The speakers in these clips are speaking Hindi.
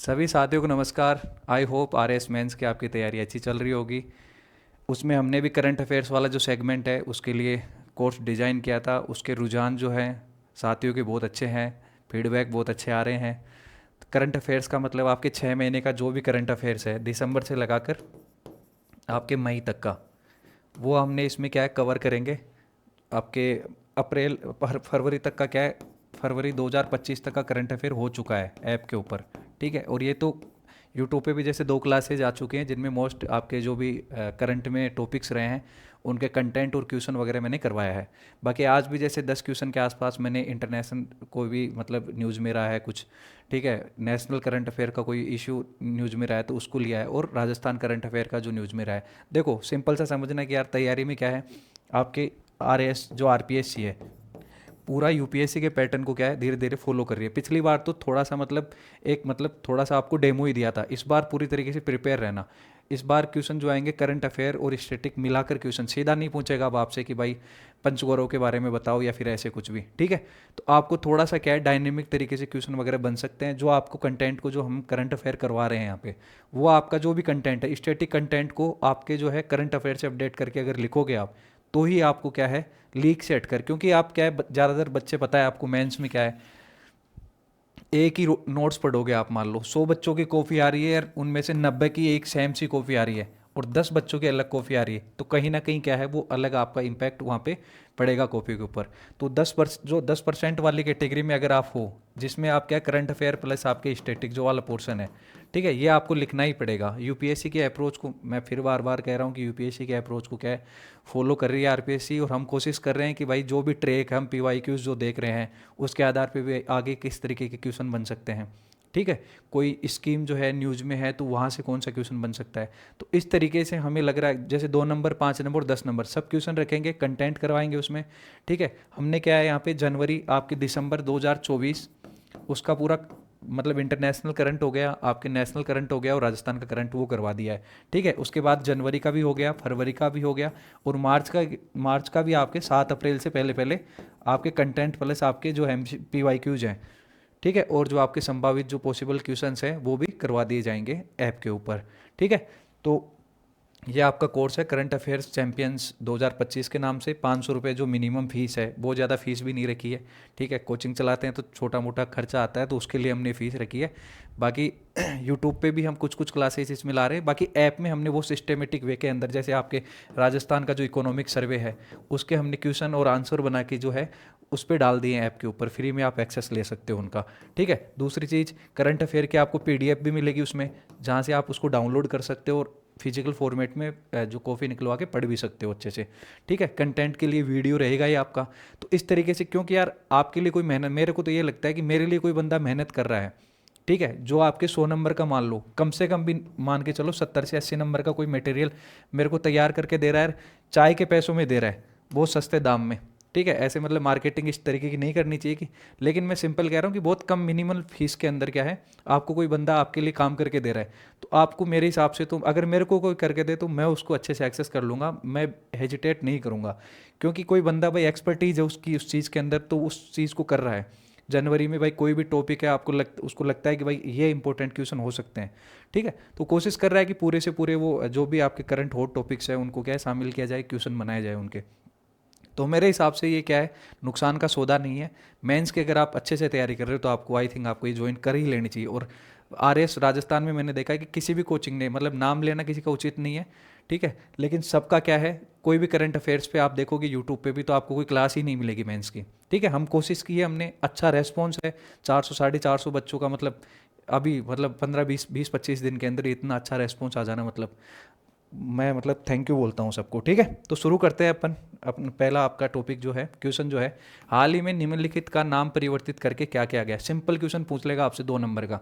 सभी साथियों को नमस्कार। I hope R S mains की आपकी तैयारी अच्छी चल रही होगी। उसमें हमने भी करंट अफेयर्स वाला जो सेगमेंट है उसके लिए कोर्स डिज़ाइन किया था। उसके रुझान जो हैं साथियों के बहुत अच्छे हैं, फीडबैक बहुत अच्छे आ रहे हैं। करंट अफेयर्स का मतलब आपके 6 महीने का जो भी करंट अफेयर्स है दिसंबर से लगाकर आपके मई तक का, वो हमने इसमें क्या है कवर करेंगे। आपके अप्रैल फरवरी तक का क्या है, फरवरी 2025 तक का करंट अफेयर हो चुका है ऐप के ऊपर। ठीक है, और ये तो यूट्यूब पे भी जैसे 2 क्लासेज आ चुके हैं जिनमें मोस्ट आपके जो भी करंट में टॉपिक्स रहे हैं उनके कंटेंट और क्वेश्चन वगैरह मैंने करवाया है। बाकी आज भी जैसे 10 क्वेश्चन के आसपास मैंने इंटरनेशनल कोई भी मतलब न्यूज़ में रहा है कुछ, ठीक है, नेशनल करंट अफेयर का कोई इशू न्यूज़ में रहा है तो उसको लिया है, और राजस्थान करंट अफेयर का जो न्यूज़ में रहा है। देखो सिंपल सा समझना कि यार तैयारी में क्या है, आपके आर एस जो आर पी एस सी है पूरा यूपीएससी के पैटर्न को क्या है धीरे धीरे फॉलो कर रही है। पिछली बार तो थोड़ा सा मतलब थोड़ा सा आपको डेमो ही दिया था, इस बार पूरी तरीके से प्रिपेयर रहना। इस बार क्वेश्चन जो आएंगे करंट अफेयर और स्टैटिक मिलाकर, क्वेश्चन सीधा नहीं पूछेगा अब आपसे कि भाई पंचगौरव के बारे में बताओ या फिर ऐसे कुछ भी। ठीक है, तो आपको थोड़ा सा क्या है डायनेमिक तरीके से क्वेश्चन वगैरह बन सकते हैं। जो आपको कंटेंट को जो हम करंट अफेयर करवा रहे हैं यहाँ पे, वो आपका जो भी कंटेंट है स्टैटिक कंटेंट को आपके जो है करंट अफेयर से अपडेट करके अगर लिखोगे आप, तो ही आपको क्या है लीक से हटकर, क्योंकि आप क्या है ज़्यादातर बच्चे पता है आपको मेंस में क्या है, एक ही नोट्स पढ़ोगे आप। मान लो 100 बच्चों की कॉपी आ रही है यार, उनमें से 90 की एक सेम सी कॉपी आ रही है और 10 बच्चों की अलग कॉपी आ रही है, तो कहीं ना कहीं क्या है वो अलग आपका इम्पैक्ट वहाँ पे पड़ेगा कॉपी के ऊपर। तो 10% वाली कैटेगरी में अगर आप हो, जिसमें आप क्या करंट अफेयर प्लस आपके स्टैटिक जो वाला पोर्शन है, ठीक है, ये आपको लिखना ही पड़ेगा। यूपीएससी के अप्रोच को मैं फिर बार बार कह रहा हूँ कि यूपीएससी के अप्रोच को क्या है फॉलो कर रही है आरपीएससी, और हम कोशिश कर रहे हैं कि भाई जो भी ट्रैक हम पीवाई क्यूज जो देख रहे हैं उसके आधार पे भी आगे किस तरीके के क्वेश्चन बन सकते हैं। ठीक है, कोई स्कीम जो है न्यूज़ में है तो वहाँ से कौन सा क्वेश्चन बन सकता है। तो इस तरीके से हमें लग रहा है जैसे 2 नंबर 5 नंबर 10 नंबर सब क्वेश्चन रखेंगे, कंटेंट करवाएंगे उसमें। ठीक है, हमने क्या है यहाँ पे जनवरी आपके दिसंबर 2024 उसका पूरा मतलब इंटरनेशनल करंट हो गया, आपके नेशनल करंट हो गया और राजस्थान का करंट वो करवा दिया है। ठीक है, उसके बाद जनवरी का भी हो गया, फरवरी का भी हो गया, और मार्च का भी आपके 7 अप्रैल से पहले पहले आपके कंटेंट प्लस आपके जो एम पी वाई क्यूज हैं, ठीक है, और जो आपके संभावित जो पॉसिबल क्वेश्चंस हैं वो भी करवा दिए जाएंगे ऐप के ऊपर। ठीक है, तो ये आपका कोर्स है करंट अफेयर्स चैंपियंस 2025 के नाम से। 500 रुपये जो मिनिमम फीस है, बहुत ज़्यादा फीस भी नहीं रखी है। ठीक है, कोचिंग चलाते हैं तो छोटा मोटा खर्चा आता है, तो उसके लिए हमने फ़ीस रखी है। बाकी यूट्यूब पे भी हम कुछ कुछ क्लासेस इसमें ला रहे हैं। बाकी ऐप में हमने वो सिस्टेमेटिक वे के अंदर, जैसे आपके राजस्थान का जो इकोनॉमिक सर्वे है उसके हमने क्वेश्चन और आंसर बना के जो है उस पर डाल दिए हैं ऐप के ऊपर, फ्री में आप एक्सेस ले सकते हो उनका। ठीक है, दूसरी चीज़ करंट अफेयर की आपको पीडीएफ भी मिलेगी उसमें, जहाँ से आप उसको डाउनलोड कर सकते हो और फिजिकल फॉर्मेट में जो कॉपी निकलवा के पढ़ भी सकते हो अच्छे से। ठीक है, कंटेंट के लिए वीडियो रहेगा ही आपका। तो इस तरीके से, क्योंकि यार आपके लिए कोई मेहनत, मेरे को तो ये लगता है कि मेरे लिए कोई बंदा मेहनत कर रहा है, ठीक है, जो आपके 100 नंबर का मान लो कम से कम भी मान के चलो 70 से 80 नंबर का कोई मटेरियल मेरे को तैयार करके दे रहा है, चाय के पैसों में दे रहा है, बहुत सस्ते दाम में। ठीक है, ऐसे मतलब मार्केटिंग इस तरीके की नहीं करनी चाहिए कि, लेकिन मैं सिंपल कह रहा हूँ कि बहुत कम मिनिमल फीस के अंदर क्या है आपको कोई बंदा आपके लिए काम करके दे रहा है, तो आपको मेरे हिसाब से, तो अगर मेरे को कोई करके दे तो मैं उसको अच्छे से एक्सेस कर लूँगा, मैं हेजिटेट नहीं करूँगा। क्योंकि कोई बंदा भाई एक्सपर्टीज है उसकी उस चीज़ के अंदर, तो उस चीज़ को कर रहा है। जनवरी में भाई कोई भी टॉपिक है आपको उसको लगता है कि भाई ये इंपॉर्टेंट क्वेश्चन हो सकते हैं, ठीक है, तो कोशिश कर रहा है कि पूरे से पूरे वो जो भी आपके करंट हॉट टॉपिक्स है उनको क्या है शामिल किया जाए, क्वेश्चन बनाए जाए उनके। तो मेरे हिसाब से ये क्या है नुकसान का सौदा नहीं है। मेंस की अगर आप अच्छे से तैयारी कर रहे हो तो आपको आई थिंक आपको ये ज्वाइन कर ही लेनी चाहिए। और आरएस राजस्थान में मैंने देखा है कि किसी भी कोचिंग ने, मतलब नाम लेना किसी का उचित नहीं है, ठीक है, लेकिन सबका क्या है, कोई भी करंट अफेयर्स पे आप देखोगे यूट्यूब पे भी तो आपको कोई क्लास ही नहीं मिलेगी मेंस की। ठीक है, हम कोशिश की है, हमने अच्छा रेस्पॉन्स है, 400 450 बच्चों का, मतलब अभी मतलब 15 20 20 25 दिन के अंदर इतना अच्छा रेस्पॉन्स आ जाना, मतलब मैं मतलब थैंक यू बोलता हूँ सबको। ठीक है, तो शुरू करते हैं अपन। अपन पहला आपका टॉपिक जो है, क्वेश्चन जो है, हाल ही में निम्नलिखित का नाम परिवर्तित करके क्या किया गया। सिंपल क्वेश्चन पूछ लेगा आपसे 2 नंबर का।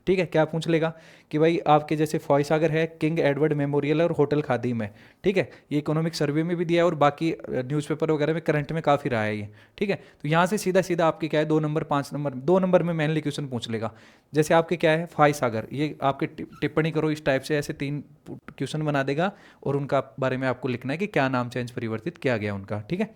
ठीक है, क्या पूछ लेगा कि भाई आपके जैसे फॉयसागर है, किंग एडवर्ड मेमोरियल और होटल खादिम है। ठीक है, ये इकोनॉमिक सर्वे में भी दिया है और बाकी न्यूज़पेपर वगैरह में करंट में काफ़ी रहा है ये। ठीक है, तो यहाँ से सीधा सीधा आपके क्या है 2 नंबर 5 नंबर, 2 नंबर में मेनली क्वेश्चन पूछ लेगा। जैसे आपके क्या है फॉयसागर, ये आपके टिप्पणी करो इस टाइप से, ऐसे 3 क्वेश्चन बना देगा और उनका बारे में आपको लिखना है कि क्या नाम चेंज परिवर्तित किया गया उनका। ठीक है,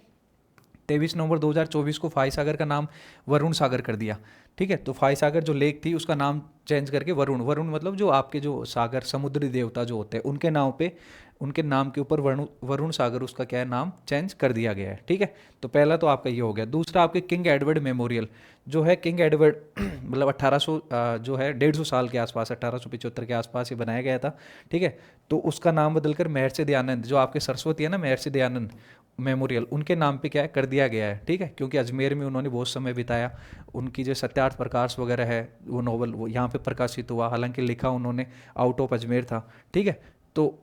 23 नवंबर 2024 को फाई सागर का नाम वरुण सागर कर दिया। ठीक है, तो फाई सागर जो लेक थी उसका नाम चेंज करके वरुण, वरुण मतलब जो आपके जो सागर समुद्री देवता जो होते हैं उनके नाम पे, उनके नाम के ऊपर वरुण, वरुण सागर उसका क्या है नाम चेंज कर दिया गया है। ठीक है, तो पहला तो आपका ये हो गया। दूसरा आपके किंग एडवर्ड मेमोरियल जो है, किंग एडवर्ड मतलब 1800 जो है 150 साल के आसपास, 1875 के आसपास ये बनाया गया था। ठीक है, तो उसका नाम बदलकर महर्षि दयानंद, जो आपके सरस्वती है ना महर्षि दयानंद मेमोरियल, उनके नाम पे क्या है कर दिया गया है। ठीक है, क्योंकि अजमेर में उन्होंने बहुत समय बिताया, उनकी जो सत्यार्थ प्रकाश वगैरह है वो नॉवल वो यहाँ पे प्रकाशित हुआ, हालांकि लिखा उन्होंने आउट ऑफ अजमेर था। ठीक है, तो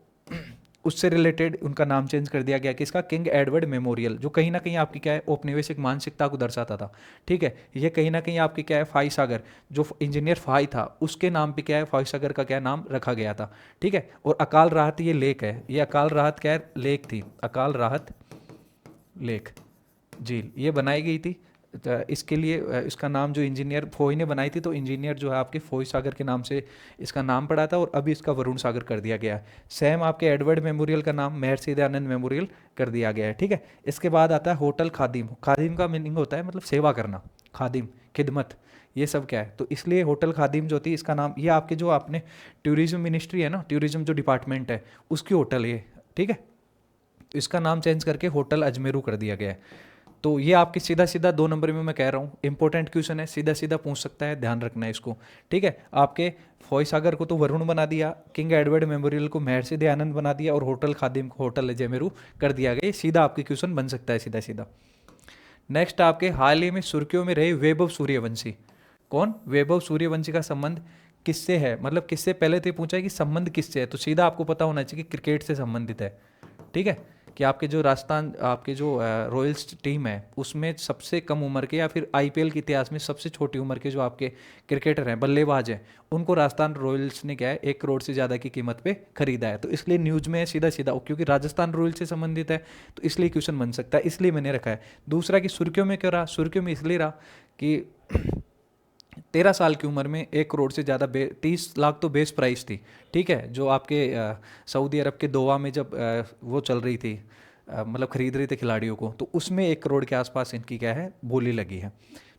उससे रिलेटेड उनका नाम चेंज कर दिया गया किसका, किंग एडवर्ड मेमोरियल, जो कहीं ना कहीं आपकी क्या है औपनिवेशिक मानसिकता को दर्शाता था। ठीक है, ये कहीं ना कहीं आपकी क्या है फाई सागर, जो इंजीनियर फाई था उसके नाम पे क्या है फाई सागर का क्या नाम रखा गया था। ठीक है, और अकाल राहत ये लेक है, ये अकाल राहत क्या है लेक थी, अकाल राहत लेक झील ये बनाई गई थी। तो इसके लिए इसका नाम जो इंजीनियर फोई ने बनाई थी, तो इंजीनियर जो है आपके फोई सागर के नाम से इसका नाम पड़ा था, और अभी इसका वरुण सागर कर दिया गया है। सेम आपके एडवर्ड मेमोरियल का नाम महर्षि दयानंद मेमोरियल कर दिया गया है। ठीक है, इसके बाद आता है होटल खादिम। खादिम का मीनिंग होता है मतलब सेवा करना, खादिम खिदमत, ये सब क्या है, तो इसलिए होटल खादिम जो थी इसका नाम, ये आपके जो आपने टूरिज्म मिनिस्ट्री है ना, टूरिज्म जो डिपार्टमेंट है उसकी होटल ये। ठीक है, तो इसका नाम चेंज करके होटल अजमेरू कर दिया गया है। तो ये आपके सीधा सीधा 2 नंबर में मैं कह रहा हूँ इंपॉर्टेंट क्वेश्चन है, सीधा सीधा पूछ सकता है, ध्यान रखना है इसको। ठीक है, आपके फॉय सागर को तो वरुण बना दिया, किंग एडवर्ड मेमोरियल को महर्षि दयानंद बना दिया, और होटल खादिम को होटल अजमेरू कर दिया गया। ये सीधा आपके क्वेश्चन बन सकता है सीधा सीधा। नेक्स्ट आपके हाल ही में सुर्खियों में रहे वैभव सूर्यवंशी। कौन, वैभव सूर्यवंशी का संबंध किससे है, मतलब किससे, पहले तो ये पूछा है कि संबंध किससे है, तो सीधा आपको पता होना चाहिए कि क्रिकेट से संबंधित है। ठीक है, कि आपके जो राजस्थान आपके जो रॉयल्स टीम है उसमें सबसे कम उम्र के, या फिर आईपीएल के इतिहास में सबसे छोटी उम्र के जो आपके क्रिकेटर हैं बल्लेबाज हैं, उनको राजस्थान रॉयल्स ने क्या है 1 करोड़ से ज़्यादा की कीमत पे खरीदा है। तो इसलिए न्यूज़ में सीधा सीधा, क्योंकि राजस्थान रॉयल्स से संबंधित है तो इसलिए क्वेश्चन बन सकता है, इसलिए मैंने रखा है। दूसरा कि सुर्खियों में क्यों रहा, सुर्खियों में इसलिए रहा कि 13 साल की उम्र में 1 करोड़ से ज़्यादा 30 लाख तो बेस प्राइस थी। ठीक है, जो आपके सऊदी अरब के दोहा में जब वो चल रही थी, मतलब खरीद रहे थे खिलाड़ियों को, तो उसमें 1 करोड़ के आसपास इनकी क्या है बोली लगी है।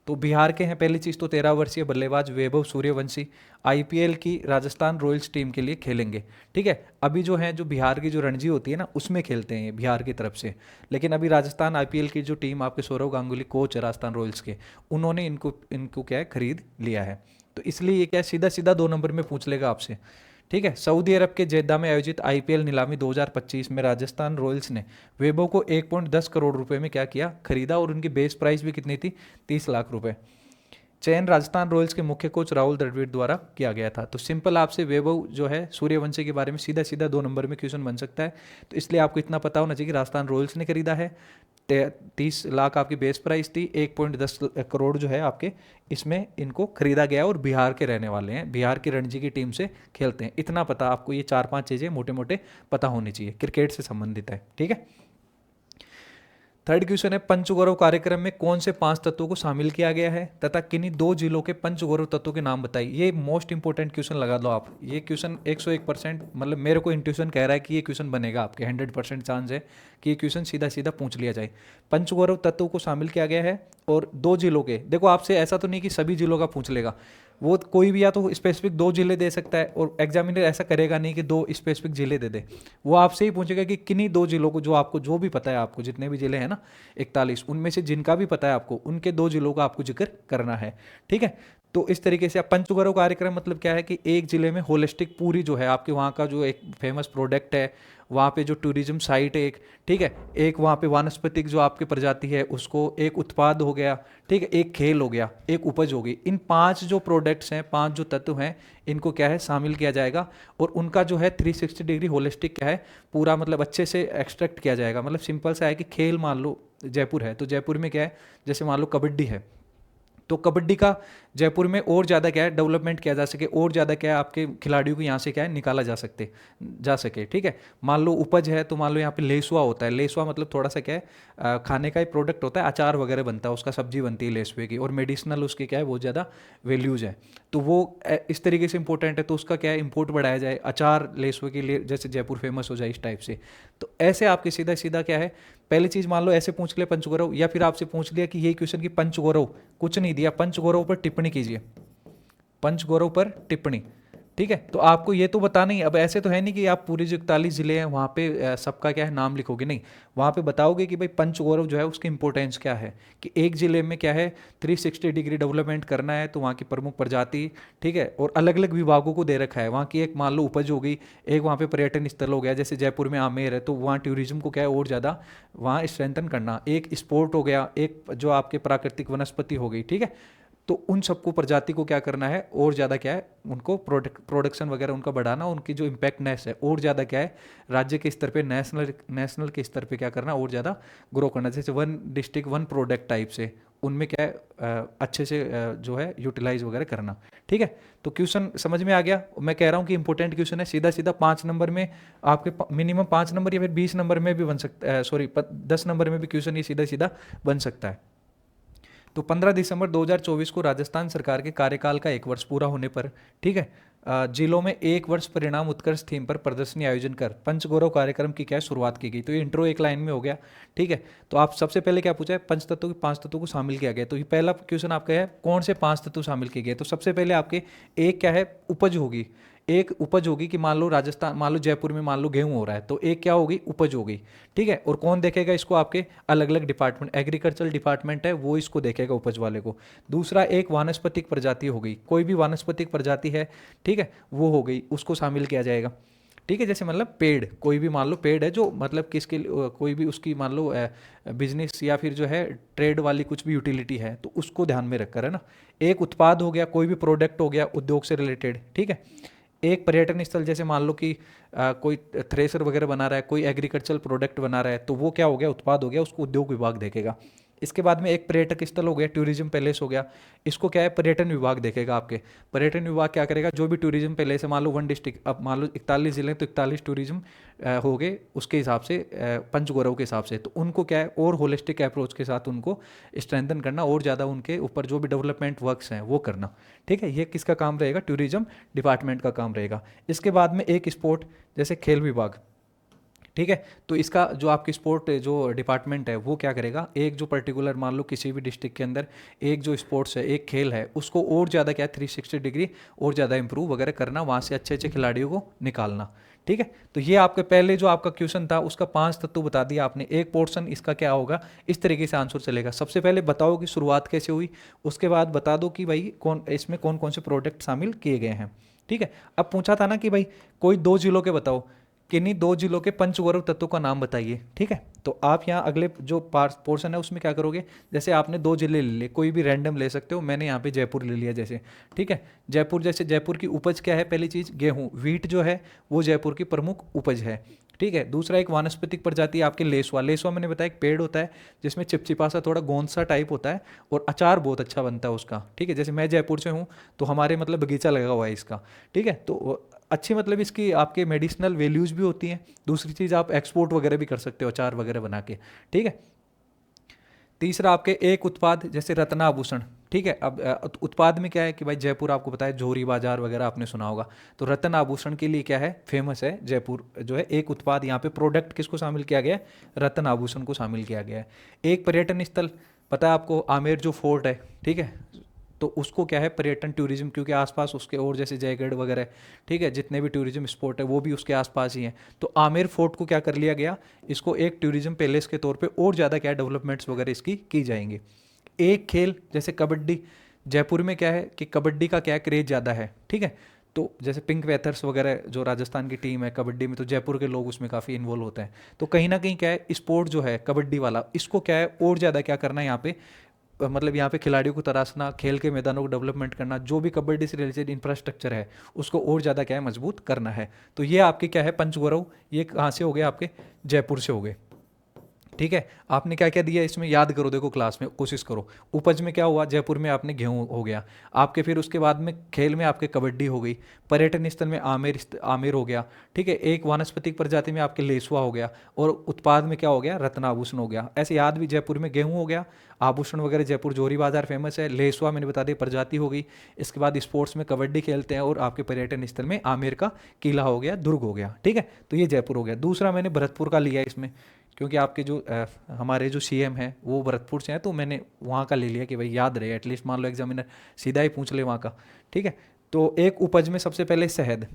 तो बिहार के हैं पहली चीज़ तो 13 वर्षीय बल्लेबाज वैभव सूर्यवंशी आईपीएल की राजस्थान रॉयल्स टीम के लिए खेलेंगे। ठीक है, अभी जो है जो बिहार की जो रणजी होती है ना उसमें खेलते हैं ये बिहार की तरफ से, लेकिन अभी राजस्थान आईपीएल की जो टीम आपके सौरव गांगुली कोच है राजस्थान रॉयल्स के, उन्होंने इनको इनको क्या है खरीद लिया है। तो इसलिए ये क्या है सीधा सीधा 2 नंबर में पूछ लेगा आपसे। ठीक है, सऊदी अरब के जेद्दा में आयोजित आईपीएल नीलामी 2025 में राजस्थान रॉयल्स ने वैभव को 1.10 करोड़ रुपए में क्या किया खरीदा, और उनकी बेस प्राइस भी कितनी थी 30 लाख रुपए। चयन राजस्थान रॉयल्स के मुख्य कोच राहुल द्रविड़ द्वारा किया गया था। तो सिंपल आपसे वैभव जो है सूर्यवंशी के बारे में सीधा सीधा 2 नंबर में क्वेश्चन बन सकता है। तो इसलिए आपको इतना पता होना चाहिए कि राजस्थान रॉयल्स ने खरीदा है, 30 लाख आपकी बेस प्राइस थी, 1.10 करोड़ जो है आपके इसमें इनको खरीदा गया, और बिहार के रहने वाले हैं, बिहार की रणजी की टीम से खेलते हैं। इतना पता आपको, ये 4-5 चीज़ें मोटे मोटे पता होनी चाहिए, क्रिकेट से संबंधित है। ठीक है, थर्ड क्वेश्चन है पंचगौरव कार्यक्रम में कौन से 5 तत्वों को शामिल किया गया है तथा किन्हीं 2 जिलों के पंचगौरव तत्वों के नाम बताइए। ये मोस्ट इंपोर्टेंट क्वेश्चन लगा दो आप, ये क्वेश्चन 101% मतलब मेरे को इंट्यूशन कह रहा है कि ये क्वेश्चन बनेगा, आपके 100% चांस है कि ये क्वेश्चन सीधा सीधा पूछ लिया जाए। पंचगौरव तत्वों को शामिल किया गया है और 2 जिलों के, देखो आपसे ऐसा तो नहीं कि सभी जिलों का पूछ लेगा, वो कोई भी या तो स्पेसिफिक 2 जिले दे सकता है, और एग्जामिनर ऐसा करेगा नहीं कि 2 स्पेसिफिक जिले दे दे, वो आपसे ही पूछेगा कि किन्हीं 2 जिलों को, जो आपको जो भी पता है, आपको जितने भी जिले हैं ना 41 उनमें से जिनका भी पता है आपको, उनके 2 जिलों का आपको जिक्र करना है। ठीक है, तो इस तरीके से पंचगौरव कार्यक्रम मतलब क्या है कि एक जिले में होलिस्टिक पूरी जो है आपके वहाँ का जो एक फेमस प्रोडक्ट है, वहाँ पे जो टूरिज्म साइट है एक, ठीक है, एक वहाँ पे वानस्पतिक जो आपकी प्रजाति है उसको, एक उत्पाद हो गया, ठीक है, एक खेल हो गया, एक उपज होगी, इन 5 जो प्रोडक्ट्स हैं, 5 जो तत्व हैं, इनको क्या है शामिल किया जाएगा, और उनका जो है 360 डिग्री होलिस्टिक क्या है पूरा मतलब अच्छे से एक्सट्रैक्ट किया जाएगा। मतलब सिंपल सा है कि खेल मान लो जयपुर है, तो जयपुर में क्या है, जैसे मान लो कबड्डी है, तो कबड्डी का जयपुर में और ज़्यादा क्या है डेवलपमेंट किया जा सके, और ज़्यादा क्या है आपके खिलाड़ियों को यहाँ से क्या है निकाला जा सके। ठीक है, मान लो उपज है, तो मान लो यहाँ पे लेसुआ होता है, लेसुआ मतलब थोड़ा सा क्या है खाने का एक प्रोडक्ट होता है, अचार वगैरह बनता है, उसका सब्जी बनती है लेसुए की, और मेडिसिनल उसके क्या है बहुत ज़्यादा वैल्यूज़ है, तो वो इस तरीके से इंपॉर्टेंट है, तो उसका क्या है इंपोर्ट बढ़ाया जाए, अचार लेसुए के लिए जैसे जयपुर फेमस हो जाए इस टाइप से। तो ऐसे आपके सीधा सीधा क्या है, पहली चीज़ मान लो ऐसे पूछ लिया पंचगौरव, या फिर आपसे पूछ लिया कि यही क्वेश्चन की पंचगौरव कुछ नहीं दिया, पंचगौरव पर टिप्पणी कीजिए, पंचगौरव पर टिप्पणी। ठीक है, तो आपको ये तो बताना ही, अब ऐसे तो है नहीं कि आप पूरे जो 41 जिले हैं वहाँ पे सबका क्या है नाम लिखोगे, नहीं, वहाँ पे बताओगे कि भाई पंचगौरव जो है उसकी इंपॉर्टेंस क्या है, कि एक जिले में क्या है 360 डिग्री डेवलपमेंट करना है, तो वहाँ की प्रमुख प्रजाति, ठीक है, और अलग अलग विभागों को दे रखा है। वहाँ की एक मान लो उपज हो गई, एक वहाँ पे पर्यटन स्थल हो गया, जैसे जयपुर में आमेर है, तो वहाँ टूरिज्म को क्या है और ज़्यादा वहाँ स्ट्रेंथन करना, एक स्पोर्ट हो गया, एक जो आपके प्राकृतिक वनस्पति हो गई, ठीक है, तो उन सबको प्रजाति को क्या करना है और ज़्यादा क्या है उनको प्रोडक्शन वगैरह उनका बढ़ाना, उनकी जो इम्पैक्टनेस है और ज़्यादा क्या है राज्य के स्तर पे, नेशनल के स्तर पे क्या करना और ज़्यादा ग्रो करना, जैसे one district one product type से उनमें क्या है अच्छे से जो है यूटिलाइज वगैरह करना। ठीक है, तो क्वेश्चन समझ में आ गया। मैं कह रहा हूँ कि इंपॉर्टेंट क्वेश्चन है, सीधा सीधा 5 नंबर में आपके मिनिमम 5 नंबर या फिर 20 नंबर में भी बन सकता है, सॉरी 10 नंबर में भी क्वेश्चन ये सीधा सीधा बन सकता है। तो 15 दिसंबर 2024 को राजस्थान सरकार के कार्यकाल का 1 वर्ष पूरा होने पर, ठीक है, जिलों में 1 वर्ष परिणाम उत्कर्ष थीम पर प्रदर्शनी आयोजन कर पंचगौरव कार्यक्रम की क्या शुरुआत की गई। तो ये इंट्रो एक लाइन में हो गया। ठीक है, तो आप सबसे पहले क्या पूछा है, पंच तत्वों के 5 तत्वों को शामिल किया गया। तो ये पहला क्वेश्चन आपका है कौन से 5 तत्व शामिल किए गए। तो सबसे पहले आपके एक क्या है उपज होगी, एक उपज होगी कि मान लो राजस्थान, मान लो जयपुर में मान लो गेहूं हो रहा है, तो एक क्या होगी उपज होगी। ठीक है, और कौन देखेगा इसको, आपके अलग अलग डिपार्टमेंट, एग्रीकल्चर डिपार्टमेंट है वो इसको देखेगा उपज वाले को। दूसरा एक वानस्पतिक प्रजाति हो गई, कोई भी वानस्पतिक प्रजाति है, ठीक है, वो हो गई, उसको शामिल किया जाएगा। ठीक है, जैसे मतलब पेड़, कोई भी मान लो पेड़ है जो मतलब किसके कोई भी उसकी मान लो बिजनेस या फिर जो है ट्रेड वाली कुछ भी यूटिलिटी है, तो उसको ध्यान में रखकर, है ना। एक उत्पाद हो गया, कोई भी प्रोडक्ट हो गया उद्योग से रिलेटेड। ठीक है, एक पर्यटन स्थल, जैसे मान लो कि कोई थ्रेसर वगैरह बना रहा है, कोई एग्रीकल्चरल प्रोडक्ट बना रहा है, तो वो क्या हो गया उत्पाद हो गया, उसको उद्योग विभाग देखेगा। इसके बाद में एक पर्यटक स्थल हो गया, टूरिज्म पैलेस हो गया, इसको क्या है पर्यटन विभाग देखेगा। आपके पर्यटन विभाग क्या करेगा, जो भी टूरिज्म पैलेस है, मान लो वन डिस्ट्रिक्ट, अब मान लो 41 जिले तो 41 टूरिज्म हो गए उसके हिसाब से, पंचगौरव के हिसाब से, तो उनको क्या है और होलिस्टिक अप्रोच के साथ उनको स्ट्रेंथन करना और ज़्यादा उनके ऊपर जो भी डेवलपमेंट वर्क्स हैं वो करना। ठीक है, ये किसका काम रहेगा, टूरिज्म डिपार्टमेंट का काम रहेगा। इसके बाद में एक स्पोर्ट, जैसे खेल विभाग। ठीक है, तो इसका जो आपकी स्पोर्ट जो डिपार्टमेंट है वो क्या करेगा, एक जो पर्टिकुलर मान लो किसी भी डिस्ट्रिक्ट के अंदर एक जो स्पोर्ट्स है, एक खेल है, उसको और ज़्यादा क्या 360 डिग्री और ज़्यादा इंप्रूव वगैरह करना, वहाँ से अच्छे अच्छे खिलाड़ियों को निकालना। ठीक है, तो ये आपके पहले जो आपका क्वेश्चन था उसका 5 तत्व बता दिया आपने। एक पोर्शन इसका क्या होगा, इस तरीके से आंसर चलेगा। सबसे पहले बताओ कि शुरुआत कैसे हुई, उसके बाद बता दो कि भाई कौन इसमें कौन कौन से प्रोडक्ट शामिल किए गए हैं। ठीक है, अब पूछा था ना कि भाई कोई 2 जिलों के बताओ, किन्हीं 2 जिलों के पंचगौरव तत्वों का नाम बताइए। ठीक है, तो आप यहाँ अगले जो पोर्शन है उसमें क्या करोगे, जैसे आपने 2 जिले ले लिए, कोई भी रैंडम ले सकते हो, मैंने यहाँ पे जयपुर ले लिया जैसे। ठीक है, जयपुर, जैसे जयपुर की उपज क्या है, पहली चीज़ गेहूँ, वीट जो है वो जयपुर की प्रमुख उपज है। ठीक है, दूसरा एक वानस्पतिक प्रजाति आपके लेसवा। लेसवा मैंने बताया एक पेड़ होता है जिसमें चिपचिपा सा थोड़ा गोंद सा टाइप होता है और अचार बहुत अच्छा बनता है उसका। ठीक है, जैसे मैं जयपुर से हूँ तो हमारे मतलब बगीचा लगा हुआ है इसका। ठीक है, तो अच्छी मतलब इसकी आपके मेडिसिनल वैल्यूज़ भी होती हैं। दूसरी चीज़ आप एक्सपोर्ट वगैरह भी कर सकते हो अचार वगैरह बना के। ठीक है, तीसरा आपके एक उत्पाद, जैसे रत्नाभूषण। ठीक है, अब उत्पाद में क्या है कि भाई जयपुर आपको पता है जोरी बाजार वगैरह आपने सुना होगा, तो रत्न आभूषण के लिए क्या है फेमस है जयपुर जो है। एक उत्पाद यहाँ पे प्रोडक्ट किसको शामिल किया गया है, रत्न आभूषण को शामिल किया गया है। एक पर्यटन स्थल पता है आपको, आमेर जो फोर्ट है, ठीक है, तो उसको क्या है पर्यटन टूरिज्म, क्योंकि आसपास उसके और जैसे जयगढ़ वगैरह, ठीक है, जितने भी टूरिज्म स्पॉट है वो भी उसके आसपास ही हैं। तो आमेर फोर्ट को क्या कर लिया गया, इसको एक टूरिज्म पैलेस के तौर पे और ज़्यादा क्या डेवलपमेंट्स वगैरह इसकी की जाएंगी। एक खेल जैसे कबड्डी, जयपुर में क्या है कि कबड्डी का क्या क्रेज ज़्यादा है। ठीक है, तो जैसे पिंक पैथर्स वगैरह जो राजस्थान की टीम है कबड्डी में, तो जयपुर के लोग उसमें काफ़ी इन्वॉल्व होते हैं। तो कहीं ना कहीं क्या है स्पोर्ट जो है कबड्डी वाला, इसको क्या है और ज़्यादा क्या करना है यहाँ पे, मतलब यहाँ पे खिलाड़ियों को तराशना, खेल के मैदानों को डेवलपमेंट करना, जो भी कबड्डी से रिलेटेड इंफ्रास्ट्रक्चर है उसको और ज़्यादा क्या है मजबूत करना है। तो ये आपके क्या है पंचगौरव, ये कहाँ से हो गए आपके जयपुर से हो गए। ठीक है, आपने क्या क्या दिया इसमें याद करो, देखो क्लास में कोशिश करो। उपज में क्या हुआ, जयपुर में आपने गेहूं हो गया आपके, फिर उसके बाद में खेल में आपके कबड्डी हो गई, पर्यटन स्थल में आमेर आमेर हो गया। ठीक है, एक वानस्पतिक प्रजाति में आपके लेसुआ हो गया, और उत्पाद में क्या हो गया रत्नाभूषण हो गया। ऐसे याद भी, जयपुर में गेहूं हो गया, आभूषण वगैरह जयपुर जोरी बाजार फेमस है, लेसुआ मैंने बता दी प्रजाति हो गई। इसके बाद स्पोर्ट्स में कबड्डी खेलते हैं, और आपके पर्यटन स्थल में आमेर का किला हो गया, दुर्ग हो गया। ठीक है, तो ये जयपुर हो गया। दूसरा मैंने भरतपुर का लिया इसमें, क्योंकि आपके जो हमारे जो सीएम है वो भरतपुर से हैं, तो मैंने वहाँ का ले लिया कि भाई याद रहे, एटलीस्ट मान लो एग्जामिनर सीधा ही पूछ ले वहाँ का। ठीक है, तो एक उपज में सबसे पहले शहद,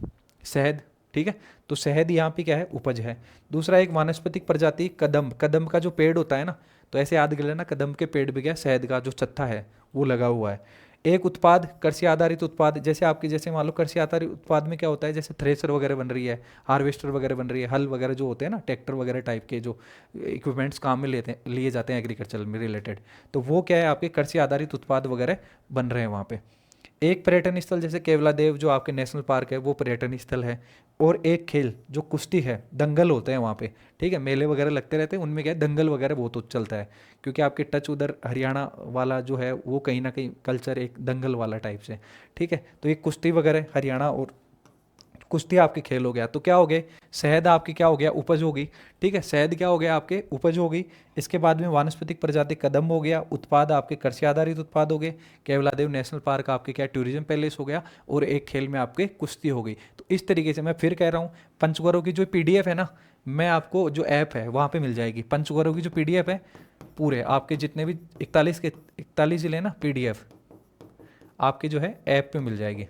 शहद, ठीक है, तो शहद यहाँ पे क्या है, उपज है। दूसरा एक वानस्पतिक प्रजाति कदम, कदम का जो पेड़ होता है ना, तो ऐसे याद कर लेना, कदम के पेड़ पे क्या, शहद का जो चत्था है वो लगा हुआ है। एक उत्पाद, कृषि आधारित उत्पाद, जैसे आपके जैसे मान लो कृषि आधारित उत्पाद में क्या होता है, जैसे थ्रेसर वगैरह बन रही है, हार्वेस्टर वगैरह बन रही है, हल वगैरह जो होते हैं ना, ट्रैक्टर वगैरह टाइप के जो इक्विपमेंट्स काम में लेते हैं, लिए जाते हैं एग्रीकल्चर में रिलेटेड, तो वो क्या है, आपके कृषि आधारित उत्पाद वगैरह बन रहे हैं वहाँ पे। एक पर्यटन स्थल जैसे केवला देव जो आपके नेशनल पार्क है वो पर्यटन स्थल है। और एक खेल जो कुश्ती है, दंगल होते हैं वहाँ पे, ठीक है, मेले वगैरह लगते रहते हैं, उनमें क्या है, दंगल वगैरह बहुत चलता है, क्योंकि आपके टच उधर हरियाणा वाला जो है वो कहीं ना कहीं कल्चर एक दंगल वाला टाइप से। ठीक है, तो ये कुश्ती वगैरह हरियाणा और कुश्ती आपके खेल हो गया, तो क्या हो गए, शहद आपकी क्या हो गया, उपज होगी। ठीक है, शहद क्या हो गया आपके, उपज होगी। इसके बाद में वानस्पतिक प्रजाति कदम हो गया, उत्पाद आपके कृषि आधारित उत्पाद हो गए, केवलादेव नेशनल पार्क आपके क्या, टूरिज्म पैलेस हो गया, और एक खेल में आपके कुश्ती हो गई। तो इस तरीके से मैं फिर कह रहा हूँ, पंचगौरव की जो पीडीएफ है ना, मैं आपको जो ऐप है वहाँ पे मिल जाएगी, पंचगौरव की जो पीडीएफ है, पूरे आपके जितने भी 41 जिले हैं ना, पीडीएफ आपके जो है ऐप पे मिल जाएगी।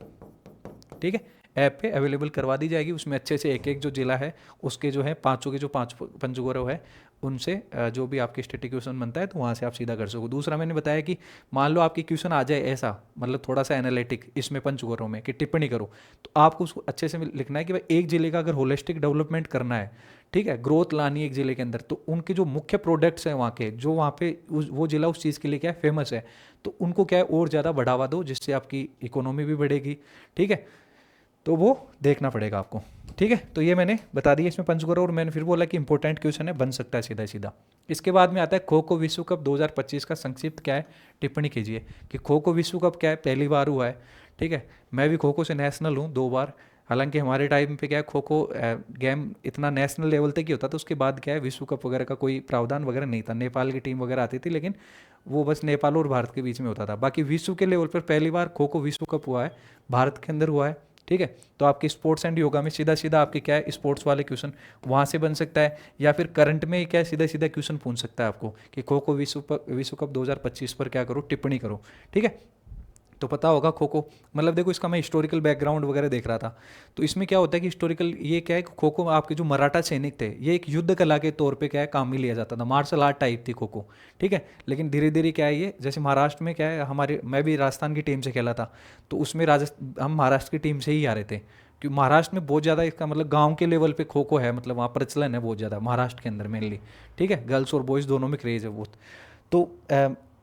ठीक है, ऐप पे अवेलेबल करवा दी जाएगी, उसमें अच्छे से एक एक जो जिला है उसके जो है पांचों के जो पांच पंचगौरव है उनसे जो भी आपके स्टैटिक क्वेश्चन बनता है तो वहाँ से आप सीधा कर सको। दूसरा मैंने बताया कि मान लो आपकी क्वेश्चन आ जाए ऐसा, मतलब थोड़ा सा एनालिटिक इसमें पंचगौरव में कि टिप्पणी करो, तो आपको उसको अच्छे से लिखना है कि भाई एक जिले का अगर होलिस्टिक डेवलपमेंट करना है, ठीक है, ग्रोथ लानी है एक जिले के अंदर, तो उनके जो मुख्य प्रोडक्ट्स हैं वहाँ के, जो वहाँ पे वो जिला उस चीज़ के लिए क्या है, फेमस है, तो उनको क्या है और ज़्यादा बढ़ावा दो, जिससे आपकी इकोनॉमी भी बढ़ेगी। ठीक है, तो वो देखना पड़ेगा आपको। ठीक है, तो ये मैंने बता दिया इसमें पंचगौरव, और मैंने फिर बोला कि इंपॉर्टेंट क्वेश्चन है, बन सकता है सीधा सीधा। इसके बाद में आता है खो खो विश्व कप 2025 का संक्षिप्त क्या है, टिप्पणी कीजिए कि खो खो विश्व कप क्या है, पहली बार हुआ है। ठीक है, मैं भी खो खो से नेशनल हूँ 2 बार, हालांकि हमारे टाइम पे क्या है, खो खो गेम इतना नेशनल लेवल तक ही होता था, उसके बाद क्या है, विश्व कप वगैरह का कोई प्रावधान वगैरह नहीं था, नेपाल की टीम वगैरह आती थी, लेकिन वो बस नेपाल और भारत के बीच में होता था। बाकी विश्व के लेवल पर पहली बार खो खो विश्व कप हुआ है, भारत के अंदर हुआ है। ठीक है, तो आपकी स्पोर्ट्स एंड योगा में सीधा सीधा आपके क्या है, स्पोर्ट्स वाले क्वेश्चन वहाँ से बन सकता है, या फिर करंट में क्या है, सीधा सीधा क्वेश्चन पूछ सकता है आपको कि खो खो विश्व कप 2025 पर क्या करो, टिप्पणी करो। ठीक है, तो पता होगा खो खो, मतलब देखो इसका मैं हिस्टोरिकल बैकग्राउंड वगैरह देख रहा था, तो इसमें क्या होता है कि हिस्टोरिकल ये क्या है, खो खो आपके जो मराठा सैनिक थे, ये एक युद्ध कला के तौर पे क्या है, काम में लिया जाता था, मार्शल आर्ट टाइप थी खो खो। ठीक है, लेकिन धीरे धीरे क्या है, ये जैसे महाराष्ट्र में क्या है, हमारे मैं भी राजस्थान की टीम से खेला था, तो उसमें राजस्थान हम महाराष्ट्र की टीम से ही आ रहे थे, क्योंकि महाराष्ट्र में बहुत ज़्यादा इसका मतलब गांव के लेवल पे खो खो है, मतलब वहाँ प्रचलन है बहुत ज़्यादा महाराष्ट्र के अंदर मेनली। ठीक है, गर्ल्स और बॉयज़ दोनों में क्रेज़ है बहुत। तो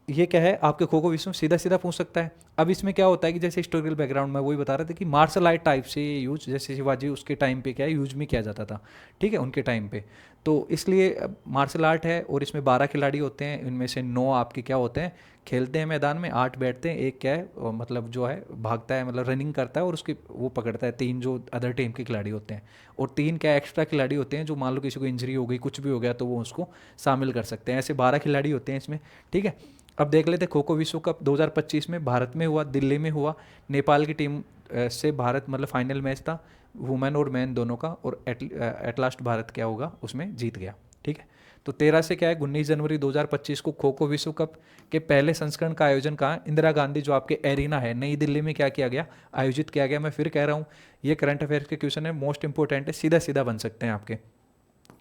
ये क्या है, आपके खो खो विश्व में सीधा सीधा पूछ सकता है। अब इसमें क्या होता है कि जैसे हिस्टोरिकल बैकग्राउंड में वही बता रहे थे कि मार्शल आर्ट टाइप से ये यूज, जैसे शिवाजी उसके टाइम पे क्या है, यूज में किया जाता था। ठीक है, उनके टाइम पे, तो इसलिए मार्शल आर्ट है, और इसमें 12 खिलाड़ी होते हैं, इनमें से 9 आपके क्या होते हैं, खेलते हैं मैदान में, 8 बैठते हैं, एक क्या है मतलब जो है भागता है, मतलब रनिंग करता है, और उसकी वो पकड़ता है, 3 जो अदर टीम के खिलाड़ी होते हैं, और 3 क्या एक्स्ट्रा खिलाड़ी होते हैं, जो मान लो किसी को इंजरी हो गई, कुछ भी हो गया, तो वो उसको शामिल कर सकते हैं। ऐसे 12 खिलाड़ी होते हैं इसमें। ठीक है, अब देख लेते खो खो विश्व कप 2025 में भारत में हुआ, दिल्ली में हुआ, नेपाल की टीम से भारत मतलब फाइनल मैच था, वुमेन और मैन दोनों का, और एट लास्ट भारत क्या होगा, उसमें जीत गया। ठीक है, तो 13 से क्या है, 19 जनवरी 2025 को खो खो विश्व कप के पहले संस्करण का आयोजन कहाँ, इंदिरा गांधी जो आपके एरिना है नई दिल्ली में क्या किया गया, आयोजित किया गया। मैं फिर कह रहा हूँ, ये करंट अफेयर्स के क्वेश्चन है, मोस्ट इंपॉर्टेंट है, सीधा सीधा बन सकते हैं आपके।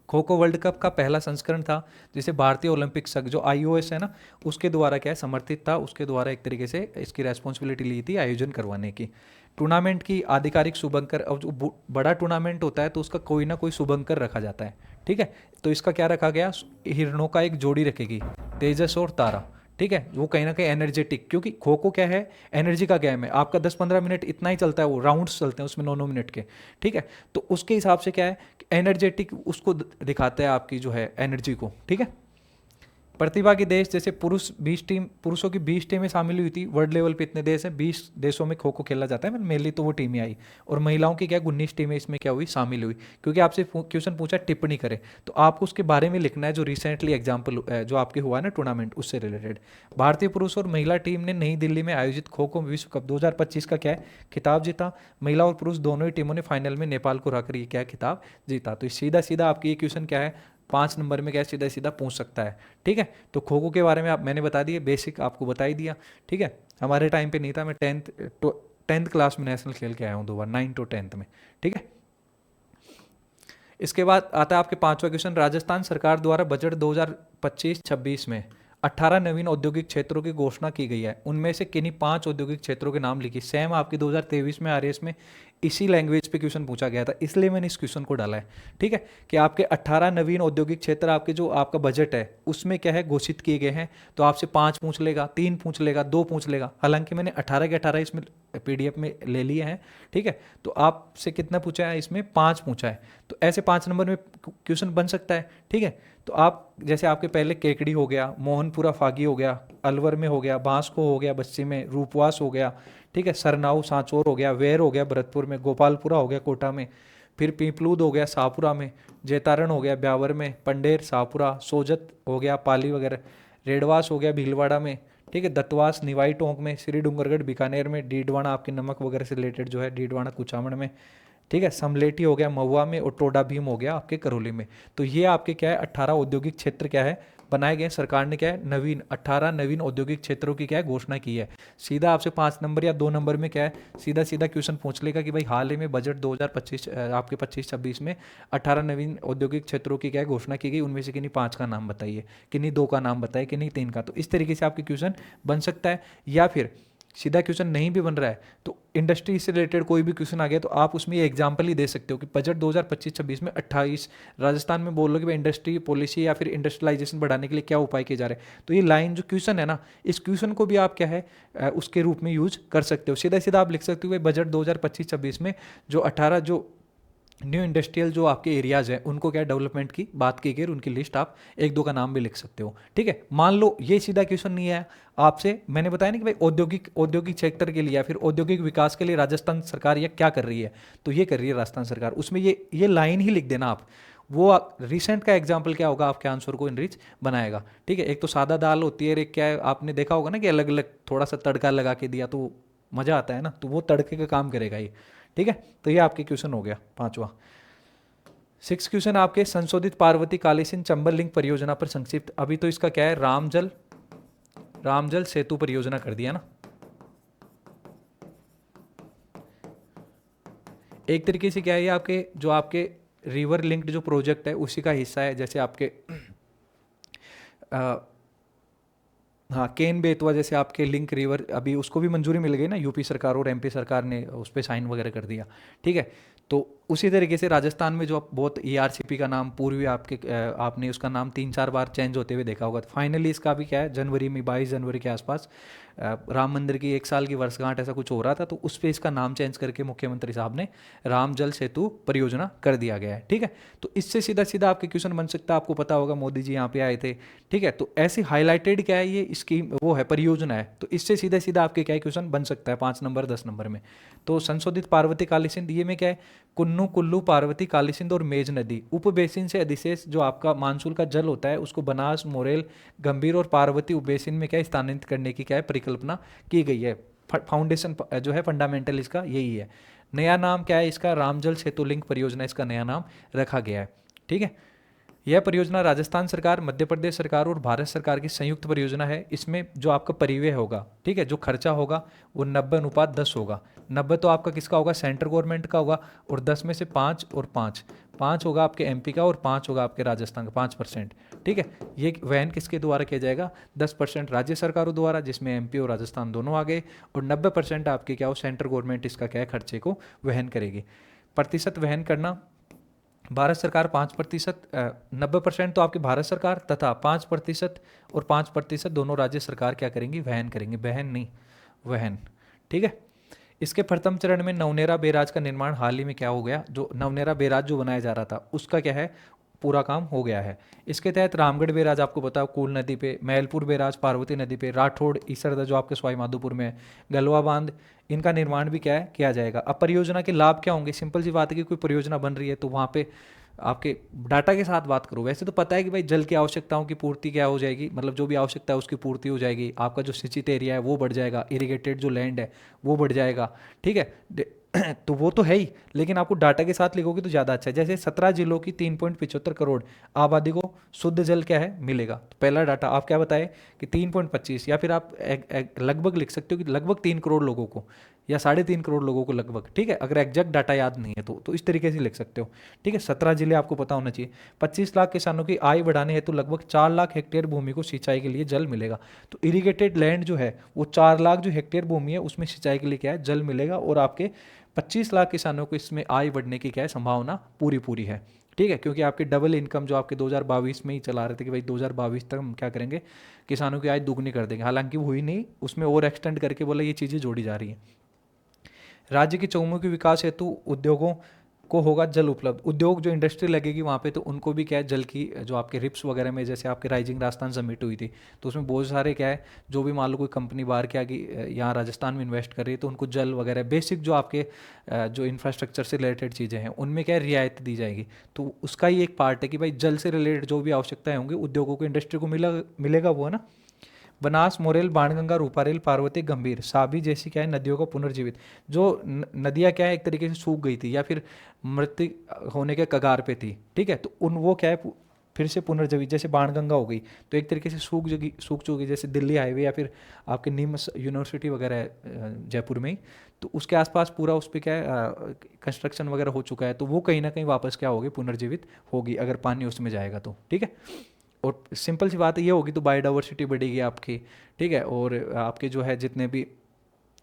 खो खो वर्ल्ड कप का पहला संस्करण था, जिसे भारतीय ओलंपिक संघ जो आईओएस है ना, उसके द्वारा क्या है, समर्थित था, उसके द्वारा एक तरीके से इसकी रेस्पॉन्सिबिलिटी ली थी आयोजन करवाने की। टूर्नामेंट की आधिकारिक शुभंकर, अब जो बड़ा टूर्नामेंट होता है तो उसका कोई ना कोई शुभंकर रखा जाता है। ठीक है, तो इसका क्या रखा गया, हिरणों का एक जोड़ी रखेगी, तेजस और तारा। ठीक है, वो कहीं ना कहीं एनर्जेटिक, क्योंकि खो खो क्या है, एनर्जी का गेम है, आपका 10-15 मिनट इतना ही चलता है, वो राउंड्स चलते हैं उसमें 9-9 मिनट के। ठीक है, तो उसके हिसाब से क्या है, एनर्जेटिक उसको दिखाता है आपकी जो है एनर्जी को। ठीक है, प्रतिभागी देश, जैसे पुरुष 20 टीम, पुरुषों की 20 टीमें शामिल हुई थी, वर्ल्ड लेवल पे इतने देश हैं, 20 देशों में खो खो खेला जाता है, मेनली तो वो टीमें आई, और महिलाओं की क्या 19 टीमें इसमें क्या हुई, शामिल हुई। क्योंकि आपसे क्वेश्चन पूछा टिप्पणी करें, तो आपको उसके बारे में लिखना है, जो रिसेंटली एग्जाम्पल जो आपके हुआ है ना टूर्नामेंट, उससे रिलेटेड। भारतीय पुरुष और महिला टीम ने नई दिल्ली में आयोजित खो खो विश्व कप 2025 का क्या है, खिताब जीता। महिला और पुरुष दोनों ही टीमों ने फाइनल में नेपाल को हराकर ये क्या है, खिताब जीता। तो सीधा सीधा आपकी ये क्वेश्चन क्या है, 5 नंबर में क्या सीधा सीधा पूछ सकता है। ठीक है, तो खो खो के बारे में आप मैंने बता दिए, बेसिक आपको बता ही दिया। ठीक है, हमारे टाइम पे नहीं था, मैं 10th क्लास में नेशनल खेल के आया हूँ 2 बार, 9 to 10th में। ठीक है, इसके बाद आता है आपके 5वां क्वेश्चन, राजस्थान सरकार द्वारा बजट 2025-26 में 18 नवीन औद्योगिक क्षेत्रों की घोषणा की गई है, उनमें से किन्हीं 5 औद्योगिक क्षेत्रों के नाम लिखिए। सेम आपकी 2023 में आरएएस में इसी लैंग्वेज पे क्वेश्चन पूछा गया था, इसलिए मैंने इस क्वेश्चन को डाला है। ठीक है, कि आपके 18 नवीन औद्योगिक क्षेत्र आपके जो आपका बजट है उसमें क्या है घोषित किए गए हैं, तो आपसे 5 पूछ लेगा, 3 पूछ लेगा, 2 पूछ लेगा। हालांकि मैंने 18 के 18 इसमें पीडीएफ में ले लिए हैं। ठीक है, तो आपसे कितना पूछा है, इसमें 5 पूछा है, तो ऐसे 5 नंबर में क्वेश्चन बन सकता है। ठीक है, तो आप जैसे आपके पहले केकड़ी हो गया, मोहनपुरा फागी हो गया, अलवर में हो गया, बांसको हो गया बस्सी में, रूपवास हो गया, ठीक है, सरनाऊ सांचौर हो गया, वेर हो गया भरतपुर में, गोपालपुरा हो गया कोटा में, फिर पीपलूद हो गया शाहपुरा में, जैतारण हो गया ब्यावर में, पंडेर शाहपुरा, सोजत हो गया पाली वगैरह, रेडवास हो गया भीलवाड़ा में, ठीक है, दत्तवास निवाई टोंक में, श्री डूंगरगढ़ बीकानेर में, डीडवाना आपके नमक वगैरह से रिलेटेड जो है डीडवाना कुचामण में, ठीक है, समलेटी हो गया महुआ में, और टोडा भीम हो गया आपके करौली में। तो ये आपके क्या है 18 औद्योगिक क्षेत्र क्या है बनाए गए, सरकार ने क्या है नवीन 18 नवीन औद्योगिक क्षेत्रों की क्या है घोषणा की है। सीधा आपसे 5 नंबर या 2 नंबर में क्या है सीधा सीधा क्वेश्चन पूछ लेगा कि भाई हाल ही में बजट 2025 आपके 25-26 में 18 नवीन औद्योगिक क्षेत्रों की क्या है घोषणा की गई, उनमें से किन्हीं 5 का नाम बताइए, किन्हीं 2 का नाम बताइए, किन्हीं 3 का। तो इस तरीके से आपके क्वेश्चन बन सकता है। या फिर सीधा क्वेश्चन नहीं भी बन रहा है तो इंडस्ट्री से रिलेटेड कोई भी क्वेश्चन आ गया तो आप उसमें ये एग्जाम्पल ही दे सकते हो कि बजट 2025-26 में 28 राजस्थान में बोल लो कि भाई इंडस्ट्री पॉलिसी या फिर इंडस्ट्रियलाइजेशन बढ़ाने के लिए क्या उपाय किए जा रहे हैं। तो ये लाइन जो क्वेश्चन है ना, इस क्वेश्चन को भी आप क्या है उसके रूप में यूज कर सकते हो। सीधा सीधा आप लिख सकते हो भाई बजट 2025-26 में जो 18 जो न्यू इंडस्ट्रियल जो आपके एरियाज हैं उनको क्या डेवलपमेंट की बात की गई, उनकी लिस्ट आप 1-2 का नाम भी लिख सकते हो। ठीक है, मान लो ये सीधा क्वेश्चन नहीं है आपसे, मैंने बताया ना कि भाई औद्योगिक सेक्टर के लिए या फिर औद्योगिक विकास के लिए राजस्थान सरकार ये क्या कर रही है, तो ये कर रही है राजस्थान सरकार, उसमें ये लाइन ही लिख देना आप। वो रिसेंट का एग्जाम्पल क्या होगा आपके आंसर को इनरिच बनाएगा। ठीक है, एक तो सादा दाल होती है, एक क्या है आपने देखा होगा ना कि अलग अलग थोड़ा सा तड़का लगा के दिया तो मज़ा आता है ना, तो वो तड़के का काम करेगा ये। ठीक है, तो ये आपके क्वेश्चन हो गया 5वां। 6 क्वेश्चन आपके संशोधित पार्वती कालीसिंध चंबल लिंक परियोजना पर संक्षिप्त। अभी तो इसका क्या है रामजल सेतु परियोजना कर दिया ना, एक तरीके से क्या है ये आपके जो आपके रिवर लिंक्ड जो प्रोजेक्ट है उसी का हिस्सा है। जैसे आपके हाँ केन बेतवा जैसे आपके लिंक रिवर अभी उसको भी मंजूरी मिल गई ना, यूपी सरकार और एमपी सरकार ने उस पर साइन वगैरह कर दिया। ठीक है, तो उसी तरीके से राजस्थान में जो आप बहुत ईआरसीपी का नाम पूर्वी आपने उसका नाम 3-4 बार चेंज होते हुए देखा होगा। फाइनली इसका भी क्या है जनवरी में 22 जनवरी के आसपास राम मंदिर की 1 साल की वर्षगांठ ऐसा कुछ हो रहा था, तो उस पर इसका नाम चेंज करके मुख्यमंत्री साहब ने राम जल सेतु परियोजना कर दिया गया है। ठीक है, तो इससे सीधा सीधा आपके क्वेश्चन बन सकता है। आपको पता होगा मोदी जी यहाँ पे आए थे। ठीक है, तो ऐसी हाईलाइटेड क्या है ये स्कीम वो है परियोजना है, तो इससे सीधा सीधा आपके क्या क्वेश्चन बन सकता है 5 नंबर 10 नंबर में। तो संशोधित पार्वती कालीसिंध ये में क्या है कुन्नू कुल्लू पार्वती कालीसिंध और मेज नदी उप बेसिन से अधिशेष जो आपका मानसून का जल होता है उसको बनास मोरेल गंभीर और पार्वती उपबेसिन में क्या स्थानांतरित करने की क्या है परिकल्पना की गई है। फाउंडेशन जो है फंडामेंटल इसका यही है। नया नाम क्या है इसका रामजल सेतु लिंक परियोजना इसका नया नाम रखा गया है। ठीक है, यह परियोजना राजस्थान सरकार मध्य प्रदेश सरकार और भारत सरकार की संयुक्त परियोजना है। इसमें जो आपका परिव्यय होगा, ठीक है, जो खर्चा होगा वो 90:10 होगा। 90 तो आपका किसका होगा सेंट्रल गवर्नमेंट का होगा, और 10 में से 5 और 5 होगा आपके एमपी का, और 5 होगा आपके राजस्थान का 5%। ठीक है, ये वहन किसके द्वारा किया जाएगा 10% राज्य सरकारों द्वारा जिसमें एमपी और राजस्थान दोनों आ गए, और 90% आपके क्या हो सेंट्रल गवर्नमेंट इसका क्या है खर्चे को वहन करेगी। प्रतिशत वहन करना भारत सरकार 5%, 90% तो आपकी भारत सरकार तथा 5% और 5% दोनों राज्य सरकार क्या करेंगी वहन करेंगे, बहन नहीं वहन। ठीक है, इसके प्रथम चरण में नवनेरा बैराज का निर्माण हाल ही में क्या हो गया, जो नवनेरा बैराज जो बनाया जा रहा था उसका क्या है पूरा काम हो गया है। इसके तहत रामगढ़ बैराज आपको पता है कूल नदी पे, मैलपुर बैराज पार्वती नदी पे, राठौड़ ईसरदा जो आपके सवाई माधोपुर में है, गलवा बांध, इनका निर्माण भी क्या है किया जाएगा। अब परियोजना के लाभ क्या होंगे, सिंपल सी बात है कि कोई परियोजना बन रही है तो वहाँ पे आपके डाटा के साथ बात करो। वैसे तो पता है कि भाई जल की आवश्यकताओं की पूर्ति क्या हो जाएगी, मतलब जो भी आवश्यकता है उसकी पूर्ति हो जाएगी, आपका जो सिंचित एरिया है वो बढ़ जाएगा, इरिगेटेड जो लैंड है वो बढ़ जाएगा। ठीक है, तो वो तो है ही, लेकिन आपको डाटा के साथ लिखोगे तो ज़्यादा अच्छा है। जैसे 17 जिलों की 3.75 करोड़ आबादी को शुद्ध जल क्या है मिलेगा, तो पहला डाटा आप क्या बताए कि 3.25, या फिर आप लगभग लिख सकते हो कि लगभग 3 करोड़ लोगों को या 3.5 करोड़ लोगों को लगभग, ठीक है, अगर एग्जैक्ट डाटा याद नहीं है तो इस तरीके से लिख सकते हो। ठीक है, 17 जिले आपको पता होना चाहिए। 25 लाख किसानों की आय बढ़ाने हेतु लगभग 4 लाख हेक्टेयर भूमि को सिंचाई के लिए जल मिलेगा। तो इरीगेटेड लैंड जो है वो 4 लाख जो हेक्टेयर भूमि है उसमें सिंचाई के लिए क्या है जल मिलेगा, और आपके 25 लाख किसानों को इसमें आय बढ़ने की क्या है संभावना पूरी पूरी है। ठीक है, क्योंकि आपके डबल इनकम जो आपके 2022 में ही चला रहे थे कि भाई 2022 तक हम क्या करेंगे, किसानों की आय दुगनी कर देंगे, हालांकि वो हुई नहीं, उसमें और एक्सटेंड करके बोला ये चीज़ें जोड़ी जा रही हैं। राज्य के चहुमुखी विकास हेतु उद्योगों को होगा जल उपलब्ध। उद्योग जो इंडस्ट्री लगेगी वहाँ पे तो उनको भी क्या है जल की, जो आपके रिप्स वगैरह में जैसे आपके राइजिंग राजस्थान समिट हुई थी तो उसमें बहुत सारे क्या है, जो भी मान लो कोई कंपनी बाहर के आगे यहाँ राजस्थान में इन्वेस्ट कर रही है तो उनको जल वगैरह बेसिक जो आपके जो इंफ्रास्ट्रक्चर से रिलेटेड चीज़ें हैं उनमें क्या है रियायत दी जाएगी। तो उसका ही एक पार्ट है कि भाई जल से रिलेटेड जो भी आवश्यकताएं होंगी उद्योगों को, इंडस्ट्री को मिलेगा वो है ना। बनास, मोरेल, बाणगंगा, रूपारेल, पार्वती, गंभीर, साभी जैसी क्या है नदियों को पुनर्जीवित। जो नदियाँ क्या है एक तरीके से सूख गई थी या फिर मृत्यु होने के कगार पे थी, ठीक है, तो उन वो क्या है फिर से पुनर्जीवित, जैसे बाणगंगा हो गई तो एक तरीके से सूख चुकी, जैसे दिल्ली हाईवे या फिर आपके निम्स यूनिवर्सिटी वगैरह है जयपुर में ही, तो उसके आसपास पूरा उस पर क्या है कंस्ट्रक्शन वगैरह हो चुका है, तो वो कहीं ना कहीं वापस क्या होगी पुनर्जीवित होगी अगर पानी उसमें जाएगा तो। ठीक है, और सिंपल सी बात ये होगी तो बायोडाइवर्सिटी बढ़ेगी आपकी। ठीक है, और आपके जो है जितने भी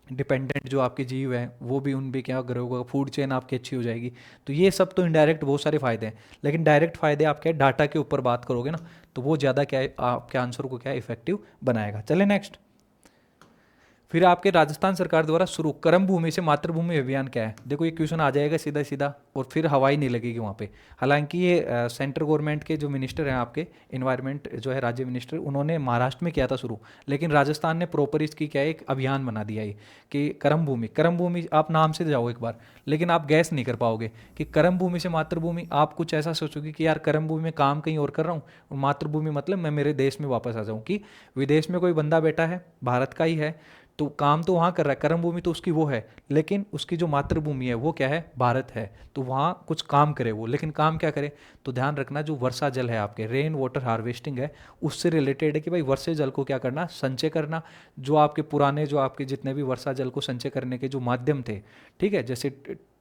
डिपेंडेंट जो आपके जीव हैं वो भी उन भी क्या ग्रो होगा, फूड चेन आपकी अच्छी हो जाएगी। तो ये सब तो इनडायरेक्ट बहुत सारे फायदे हैं, लेकिन डायरेक्ट फायदे आप क्या डाटा के ऊपर बात करोगे ना तो वो ज़्यादा क्या है आपके आंसर को क्या इफेक्टिव बनाएगा। चले नेक्स्ट। फिर आपके राजस्थान सरकार द्वारा शुरू कर्म भूमि से मातृभूमि अभियान क्या है। देखो ये क्वेश्चन आ जाएगा सीधा सीधा और फिर हवाई नहीं लगेगी वहाँ पे। हालांकि ये सेंट्रल गवर्नमेंट के जो मिनिस्टर हैं आपके इन्वायरमेंट जो है राज्य मिनिस्टर, उन्होंने महाराष्ट्र में किया था शुरू, लेकिन राजस्थान ने प्रॉपर इसकी क्या है एक अभियान बना दिया है कि कर्म भूमि आप नाम से जाओ एक बार, लेकिन आप गैस नहीं कर पाओगे कि कर्म भूमि से मातृभूमि। आप कुछ ऐसा सोचोगे कि यार कर्म भूमि में काम कहीं और कर रहा हूँ और मातृभूमि मतलब मैं मेरे देश में वापस आ जाऊँ, कि विदेश में कोई बंदा बैठा है भारत का ही है तो काम तो वहाँ कर रहा है, कर्म भूमि तो उसकी वो है, लेकिन उसकी जो मातृभूमि है वो क्या है भारत है, तो वहाँ कुछ काम करे वो, लेकिन काम क्या करे तो ध्यान रखना जो वर्षा जल है आपके रेन वाटर हार्वेस्टिंग है उससे रिलेटेड है कि भाई वर्षा जल को क्या करना संचय करना। जो आपके पुराने जो आपके जितने भी वर्षा जल को संचय करने के जो माध्यम थे, ठीक है, जैसे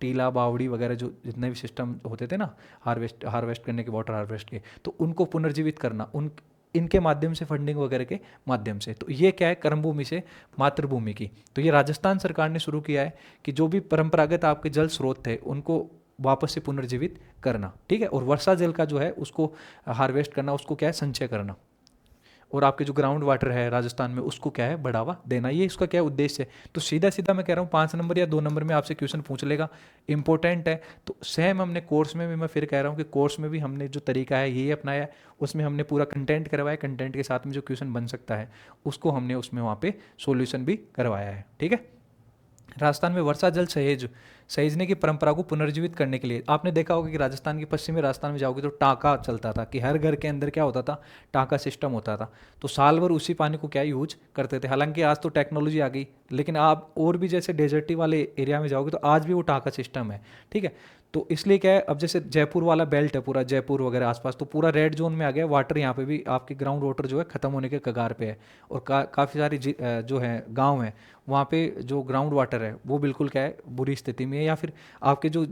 टीला बावड़ी वगैरह जो जितने भी सिस्टम होते थे ना हार्वेस्ट करने के, वाटर हार्वेस्ट के, तो उनको पुनर्जीवित करना उन इनके माध्यम से, फंडिंग वगैरह के माध्यम से। तो ये क्या है कर्म भूमि से मातृभूमि की, तो ये राजस्थान सरकार ने शुरू किया है कि जो भी परंपरागत आपके जल स्रोत थे उनको वापस से पुनर्जीवित करना। ठीक है, और वर्षा जल का जो है उसको हार्वेस्ट करना, उसको क्या है संचय करना, और आपके जो ग्राउंड वाटर है राजस्थान में उसको क्या है बढ़ावा देना, ये इसका क्या उद्देश्य है। तो सीधा सीधा मैं कह रहा हूँ 5 नंबर या 2 नंबर में आपसे क्वेश्चन पूछ लेगा, इंपॉर्टेंट है। तो सेम हमने कोर्स में भी, मैं फिर कह रहा हूँ कि कोर्स में भी हमने जो तरीका है यही अपनाया है, उसमें हमने पूरा कंटेंट करवाया, कंटेंट के साथ में जो क्वेश्चन बन सकता है उसको हमने उसमें वहाँ पे सॉल्यूशन भी करवाया है। ठीक है, राजस्थान में वर्षा जल सहेजने की परंपरा को पुनर्जीवित करने के लिए आपने देखा होगा कि राजस्थान के पश्चिमी राजस्थान में जाओगे तो टाँका चलता था, कि हर घर के अंदर क्या होता था टाँका सिस्टम होता था, तो साल भर उसी पानी को क्या यूज करते थे। हालांकि आज तो टेक्नोलॉजी आ गई, लेकिन आप और भी जैसे डेजर्टी वाले एरिया में जाओगे तो आज भी वो टाँका सिस्टम है। ठीक है, तो इसलिए क्या है अब जैसे जयपुर वाला बेल्ट है पूरा, जयपुर वगैरह आसपास तो पूरा रेड जोन में आ गया, वाटर यहाँ पे भी आपके ग्राउंड वाटर जो है खत्म होने के कगार पे है, और काफ़ी सारी जो है गांव हैं वहाँ पे जो ग्राउंड वाटर है वो बिल्कुल क्या है बुरी स्थिति में है। या फिर आपके जो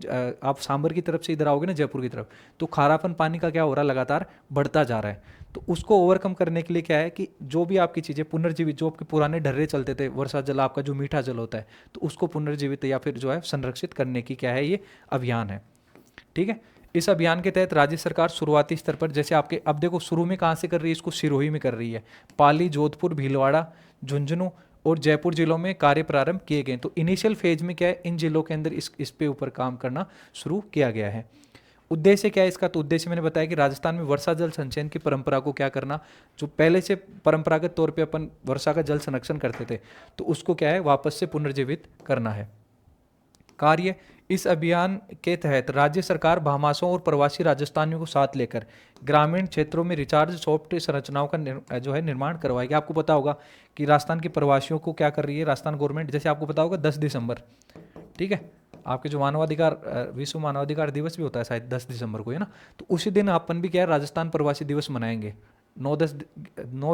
आप सांबर की तरफ से इधर आओगे ना जयपुर की तरफ, तो खारापन पानी का क्या हो रहा है लगातार बढ़ता जा रहा है। तो उसको ओवरकम करने के लिए क्या है कि जो भी आपकी चीज़ें पुनर्जीवित, जो आपके पुराने ढर्रे चलते थे वर्षा जल आपका जो मीठा जल होता है, तो उसको पुनर्जीवित या फिर जो है संरक्षित करने की क्या है ये अभियान है। ठीक है, इस अभियान के तहत राज्य सरकार शुरुआती स्तर पर, जैसे आपके अब देखो शुरू में कहाँ से कर रही है, इसको सिरोही में कर रही है, पाली, जोधपुर, भीलवाड़ा, झुंझुनू और जयपुर जिलों में कार्य प्रारंभ किए गए। तो इनिशियल फेज में क्या है इन जिलों के अंदर इस पे ऊपर काम करना शुरू किया गया है। उद्देश्य क्या है इसका, तो उद्देश्य मैंने बताया कि राजस्थान में वर्षा जल संचयन की परंपरा को क्या करना, जो पहले से परंपरागत तौर पे अपन वर्षा का जल संरक्षण करते थे तो उसको क्या है वापस से पुनर्जीवित करना है। कार्य, इस अभियान के तहत राज्य सरकार भामाशों और प्रवासी राजस्थानियों को साथ लेकर ग्रामीण क्षेत्रों में रिचार्ज सॉफ्ट संरचनाओं का जो है निर्माण करवाएगी। आपको पता होगा कि राजस्थान के प्रवासियों को क्या कर रही है राजस्थान गवर्नमेंट, जैसे आपको पता होगा 10 दिसंबर, ठीक है, आपके जो मानवाधिकार विश्व मानवाधिकार दिवस भी होता है शायद 10 दिसंबर को, है ना। तो उसी दिन अपन भी क्या है, राजस्थान प्रवासी दिवस मनाएंगे। 9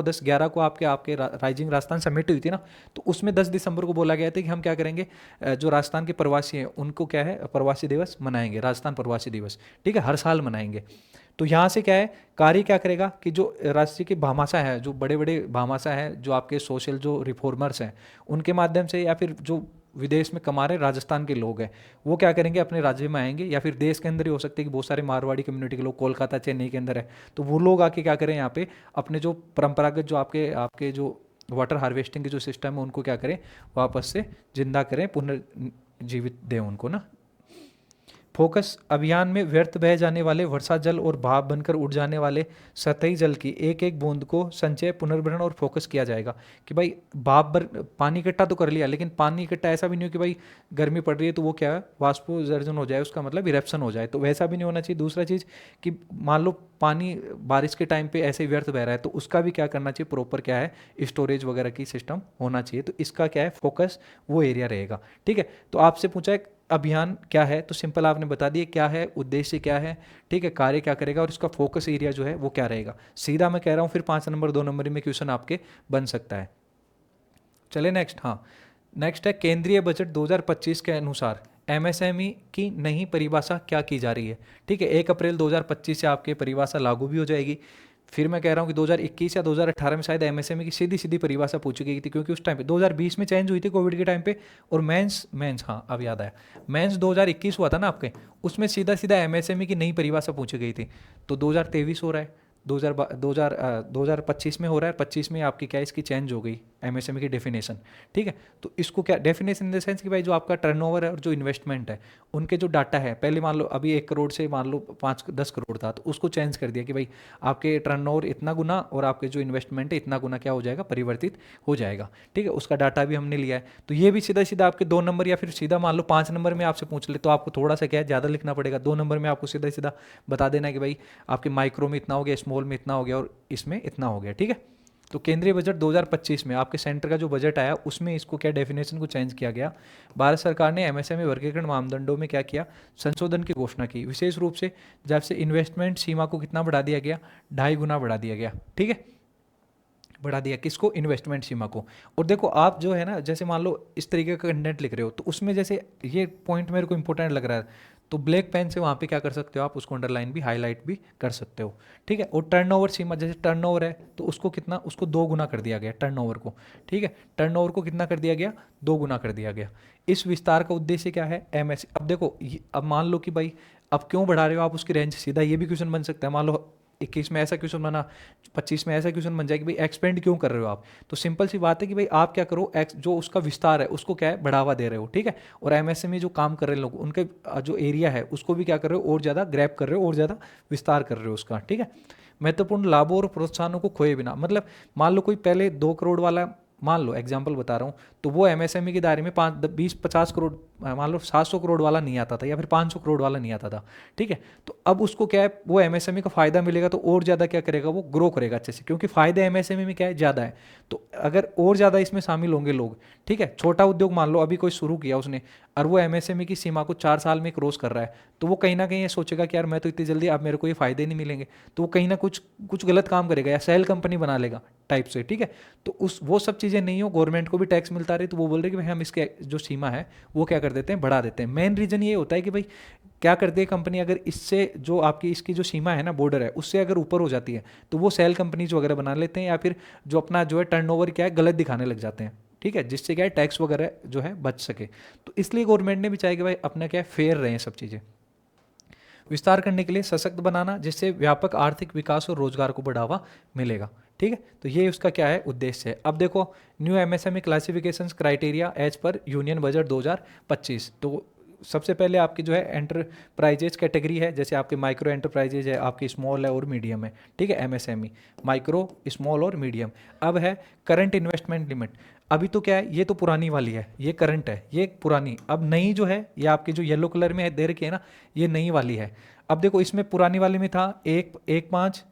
10 11 को आपके आपके राइजिंग राजस्थान समिट हुई थी ना, तो उसमें 10 दिसंबर को बोला गया था कि हम क्या करेंगे, जो राजस्थान के प्रवासी हैं उनको क्या है, प्रवासी दिवस मनाएंगे, राजस्थान प्रवासी दिवस, ठीक है, हर साल मनाएंगे। तो यहाँ से क्या है, कार्य क्या करेगा कि जो राष्ट्रीय की भामाशाह है, जो बड़े बड़े भामाशाह है, जो आपके सोशल जो रिफॉर्मर्स हैं, उनके माध्यम से, या फिर जो विदेश में कमा रहे राजस्थान के लोग हैं, वो क्या करेंगे, अपने राज्य में आएंगे, या फिर देश के अंदर ही हो सकते हैं कि बहुत सारे मारवाड़ी कम्युनिटी के लोग कोलकाता चेन्नई के अंदर है, तो वो लोग आके क्या करें यहाँ पे अपने जो परंपरागत जो आपके आपके जो वाटर हार्वेस्टिंग के जो सिस्टम है उनको क्या करें, वापस से जिंदा करें, पुनर्जीवित दें उनको ना। फोकस अभियान में व्यर्थ बह जाने वाले वर्षा जल और भाप बनकर उड़ जाने वाले सतही जल की एक एक बूंद को संचय, पुनर्भरण और फोकस किया जाएगा। कि भाई पानी इकट्ठा तो कर लिया, लेकिन पानी इकट्ठा ऐसा भी नहीं हो कि भाई गर्मी पड़ रही है तो वो क्या है, वाष्पोत्सर्जन हो जाए, उसका मतलब इरेप्शन हो जाए, तो वैसा भी नहीं होना चाहिए। दूसरा चीज़ कि मान लो पानी बारिश के टाइम पे ऐसे ही व्यर्थ बह रहा है, तो उसका भी क्या करना चाहिए, प्रॉपर क्या है, स्टोरेज वगैरह की सिस्टम होना चाहिए। तो इसका क्या है, फोकस वो एरिया रहेगा, ठीक है। तो आपसे पूछा है अभियान क्या है, तो सिंपल आपने बता दिए क्या है, उद्देश्य क्या है, ठीक है, कार्य क्या करेगा, और इसका फोकस एरिया जो है वो क्या रहेगा। सीधा मैं कह रहा हूँ, फिर 5 नंबर 2 नंबर में क्वेश्चन आपके बन सकता है। चले नेक्स्ट। हाँ, नेक्स्ट है केंद्रीय बजट 2025 के अनुसार एमएसएमई की नई परिभाषा क्या की जा रही है, ठीक है। 1 अप्रैल 2025 से आपके परिभाषा लागू भी हो जाएगी। फिर मैं कह रहा हूँ कि 2021 या 2018 में शायद एमएसएमई की सीधी सीधी परिभाषा पूछी गई थी, क्योंकि उस टाइम पे 2020 में चेंज हुई थी कोविड के टाइम पे, और मेंस मेंस हाँ अब याद आया, मेंस 2021 हुआ था ना आपके, उसमें सीधा सीधा एमएसएमई की नई परिभाषा पूछी गई थी। तो 2023 हो रहा है, 2025 में हो रहा है, 25 में आपकी क्या इसकी चेंज हो गई एमएसएमई की डेफिनेशन, ठीक है। तो इसको क्या डेफिनेशन इन द सेंस कि भाई जो आपका टर्नओवर है और जो इन्वेस्टमेंट है उनके जो डाटा है, पहले मान लो अभी 1 करोड़ से मान लो 5-10 करोड़ था, तो उसको चेंज कर दिया कि भाई आपके टर्नओवर इतना गुना और आपके जो इन्वेस्टमेंट है इतना गुना क्या हो जाएगा, परिवर्तित हो जाएगा, ठीक है। उसका डाटा भी हमने लिया है। तो ये भी सीधा सीधा आपके 2 नंबर या फिर सीधा मान लो 5 नंबर में आपसे पूछ ले, तो आपको थोड़ा सा क्या है ज़्यादा लिखना पड़ेगा। 2 नंबर में आपको सीधा सीधा बता देना है कि भाई आपके माइक्रो में इतना हो गया, स्मॉल में इतना हो गया और इसमें इतना हो गया, ठीक है। तो केंद्रीय बजट 2025 में आपके सेंटर का जो बजट आया उसमें इसको क्या डेफिनेशन को चेंज किया गया। भारत सरकार ने एमएसएमई वर्गीकरण मानदंडों में क्या किया, संशोधन की घोषणा की। विशेष रूप से जब से इन्वेस्टमेंट सीमा को कितना बढ़ा दिया गया, 2.5 गुना बढ़ा दिया गया, ठीक है। बढ़ा दिया किसको, इन्वेस्टमेंट सीमा को। और देखो आप जो है ना, जैसे मान लो इस तरीके का कंटेंट लिख रहे हो, तो उसमें जैसे ये पॉइंट मेरे को इंपॉर्टेंट लग रहा है, तो ब्लैक पेन से वहाँ पे क्या कर सकते हो आप, उसको अंडरलाइन भी हाईलाइट भी कर सकते हो, ठीक है। और टर्नओवर सीमा, जैसे टर्नओवर है तो उसको कितना, उसको 2 गुना कर दिया गया टर्नओवर को, ठीक है। टर्नओवर को कितना कर दिया गया, 2 गुना कर दिया गया। इस विस्तार का उद्देश्य क्या है, एमएस। अब देखो अब मान लो कि भाई अब क्यों बढ़ा रहे हो आप उसकी रेंज, सीधा ये भी क्वेश्चन बन सकता है। मान लो 21 में ऐसा क्वेश्चन बना, 25 में ऐसा क्वेश्चन बन जाए कि भाई एक्सपेंड क्यों कर रहे हो आप, तो सिंपल सी बात है कि भाई आप क्या करो, एक्स जो उसका विस्तार है उसको क्या है, बढ़ावा दे रहे हो, ठीक है। और एमएसएमई जो काम कर रहे हैं लोग, उनके जो एरिया है उसको भी क्या कर रहे हो, और ज़्यादा ग्रैब कर रहे हो, और ज़्यादा विस्तार कर रहे हो उसका, ठीक है। महत्वपूर्ण लाभों और प्रोत्साहनों को खोए बिना, मतलब मान लो कोई पहले 2 करोड़ वाला, मान लो एग्जाम्पल बता रहा हूँ, तो वो एमएसएमई के दायरे में 5 20 50 करोड़, मान लो 700 करोड़ वाला नहीं आता था, या फिर 500 करोड़ वाला नहीं आता था, ठीक है। तो अब उसको क्या है, वो एमएसएमई का फायदा मिलेगा, तो और ज़्यादा क्या करेगा, वो ग्रो करेगा अच्छे से, क्योंकि फायदे एमएसएमई में क्या है, ज़्यादा है। तो अगर और ज़्यादा इसमें शामिल होंगे लोग, ठीक है। छोटा उद्योग मान लो अभी कोई शुरू किया उसने, और वो एमएसएमई की सीमा को 4 साल में क्रॉस कर रहा है, तो वो कहीं ना कहीं ये सोचेगा कि यार मैं तो इतनी जल्दी, अब मेरे को ये फायदे नहीं मिलेंगे, तो वो कहीं ना कुछ कुछ गलत काम करेगा या सेल कंपनी बना लेगा टाइप से, ठीक है। तो उस वो सब चीज़ें नहीं हो, गवर्नमेंट को भी टैक्स मिलता रहे, तो वो बोल रहे कि भाई हम इसके जो सीमा है वो क्या कर देते हैं, बढ़ा देते हैं। मेन रीज़न ये होता है कि भाई क्या करती है कंपनी, अगर इससे जो आपकी इसकी जो सीमा है ना, बॉर्डर है, उससे अगर ऊपर हो जाती है, तो वो सेल कंपनीज वगैरह बना लेते हैं, या फिर जो अपना जो है टर्नओवर क्या है गलत दिखाने लग जाते हैं, ठीक है, जिससे क्या है टैक्स वगैरह जो है बच सके। तो इसलिए गवर्नमेंट ने भी चाहे कि भाई अपना क्या है फेयर रहे सब चीज़ें। विस्तार करने के लिए सशक्त बनाना, जिससे व्यापक आर्थिक विकास और रोजगार को बढ़ावा मिलेगा, ठीक है। तो ये उसका क्या है उद्देश्य है। अब देखो new MSME classifications criteria as per union budget 2025। तो सबसे पहले आपकी जो है एंटरप्राइजेज कैटेगरी है, जैसे आपके माइक्रो एंटरप्राइजेज है, आपकी स्मॉल है और मीडियम है, ठीक है। एमएसएमई माइक्रो, स्मॉल और मीडियम। अब है करंट इन्वेस्टमेंट लिमिट। अभी तो क्या है, ये तो पुरानी वाली है, ये करंट है, ये पुरानी। अब नई जो है, ये आपकी जो येलो कलर में है दे रखी है ना, ये नई वाली है। अब देखो इसमें पुरानी वाले में था 1 5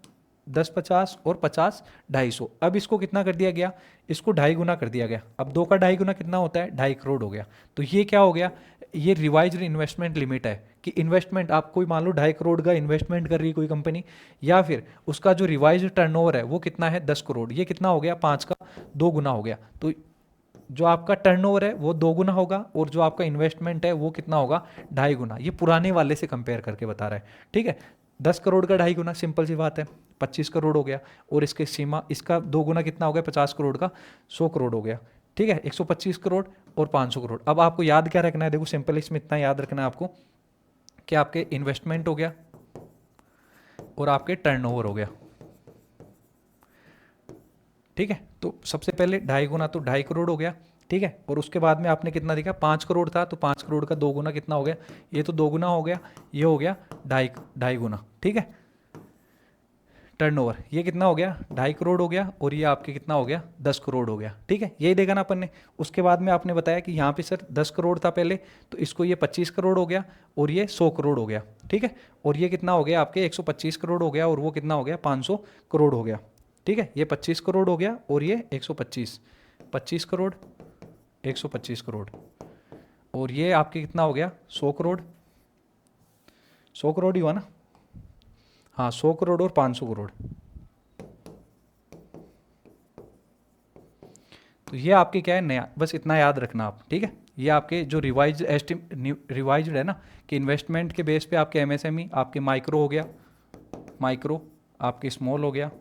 10 50 और 50 250। अब इसको कितना कर दिया गया, इसको 2.5 गुना कर दिया गया। अब 2 का 2.5 गुना कितना होता है, 2.5 करोड़ हो गया। तो ये क्या हो गया, ये रिवाइज्ड इन्वेस्टमेंट लिमिट है कि इन्वेस्टमेंट आप कोई मान लो 2.5 करोड़ का इन्वेस्टमेंट कर रही है कोई कंपनी, या फिर उसका जो रिवाइज्ड टर्नओवर है वो कितना है 10 करोड़, ये कितना हो गया 5 का 2 गुना हो गया। तो जो आपका टर्नओवर है वो 2 गुना होगा और जो आपका इन्वेस्टमेंट है वो कितना होगा 2.5 गुना। ये पुराने वाले से कंपेयर करके बता रहा है, ठीक है। 10 करोड़ का 2.5 गुना सिंपल सी बात है 25 करोड़ हो गया, और इसके सीमा इसका 2 गुना कितना हो गया 50 करोड़ का 100 करोड़ हो गया, ठीक है। 125 करोड़ और 500 करोड़। अब आपको याद क्या रखना है, देखो सिंपल इसमें इतना याद रखना है आपको कि आपके इन्वेस्टमेंट हो गया और आपके टर्नओवर हो गया, ठीक है। तो सबसे पहले 2.5 गुना तो 2.5 करोड़ हो गया, ठीक है। और उसके बाद में आपने कितना देखा 5 करोड़ था, तो 5 करोड़ का 2 गुना कितना हो गया, ये तो 2 गुना हो गया, ये हो गया 2.5 गुना, ठीक है। टर्नओवर ये कितना हो गया 2.5 करोड़ हो गया, और ये आपके कितना हो गया 10 करोड़ हो गया, ठीक है। यही देखा ना अपन ने। उसके बाद में आपने बताया कि यहाँ पे सर 10 करोड़ था पहले, तो इसको ये 25 करोड़ हो गया और ये 100 करोड़ हो गया, ठीक है। और ये कितना हो गया आपके 125 करोड़ हो गया, और वो कितना हो गया 500 करोड़ हो गया, ठीक है। ये 25 करोड़ हो गया और ये 125, 25 करोड़ 125 करोड़, और ये आपके कितना हो गया 100 करोड़, 100 करोड़ ही हुआ ना, हाँ 100 करोड़ और 500 करोड़। तो ये आपके क्या है नया, बस इतना याद रखना आप, ठीक है। ये आपके जो रिवाइज्ड है ना कि इन्वेस्टमेंट के बेस पे आपके एमएसएमई, आपके माइक्रो हो गया, माइक्रो आपके स्मॉल हो गया,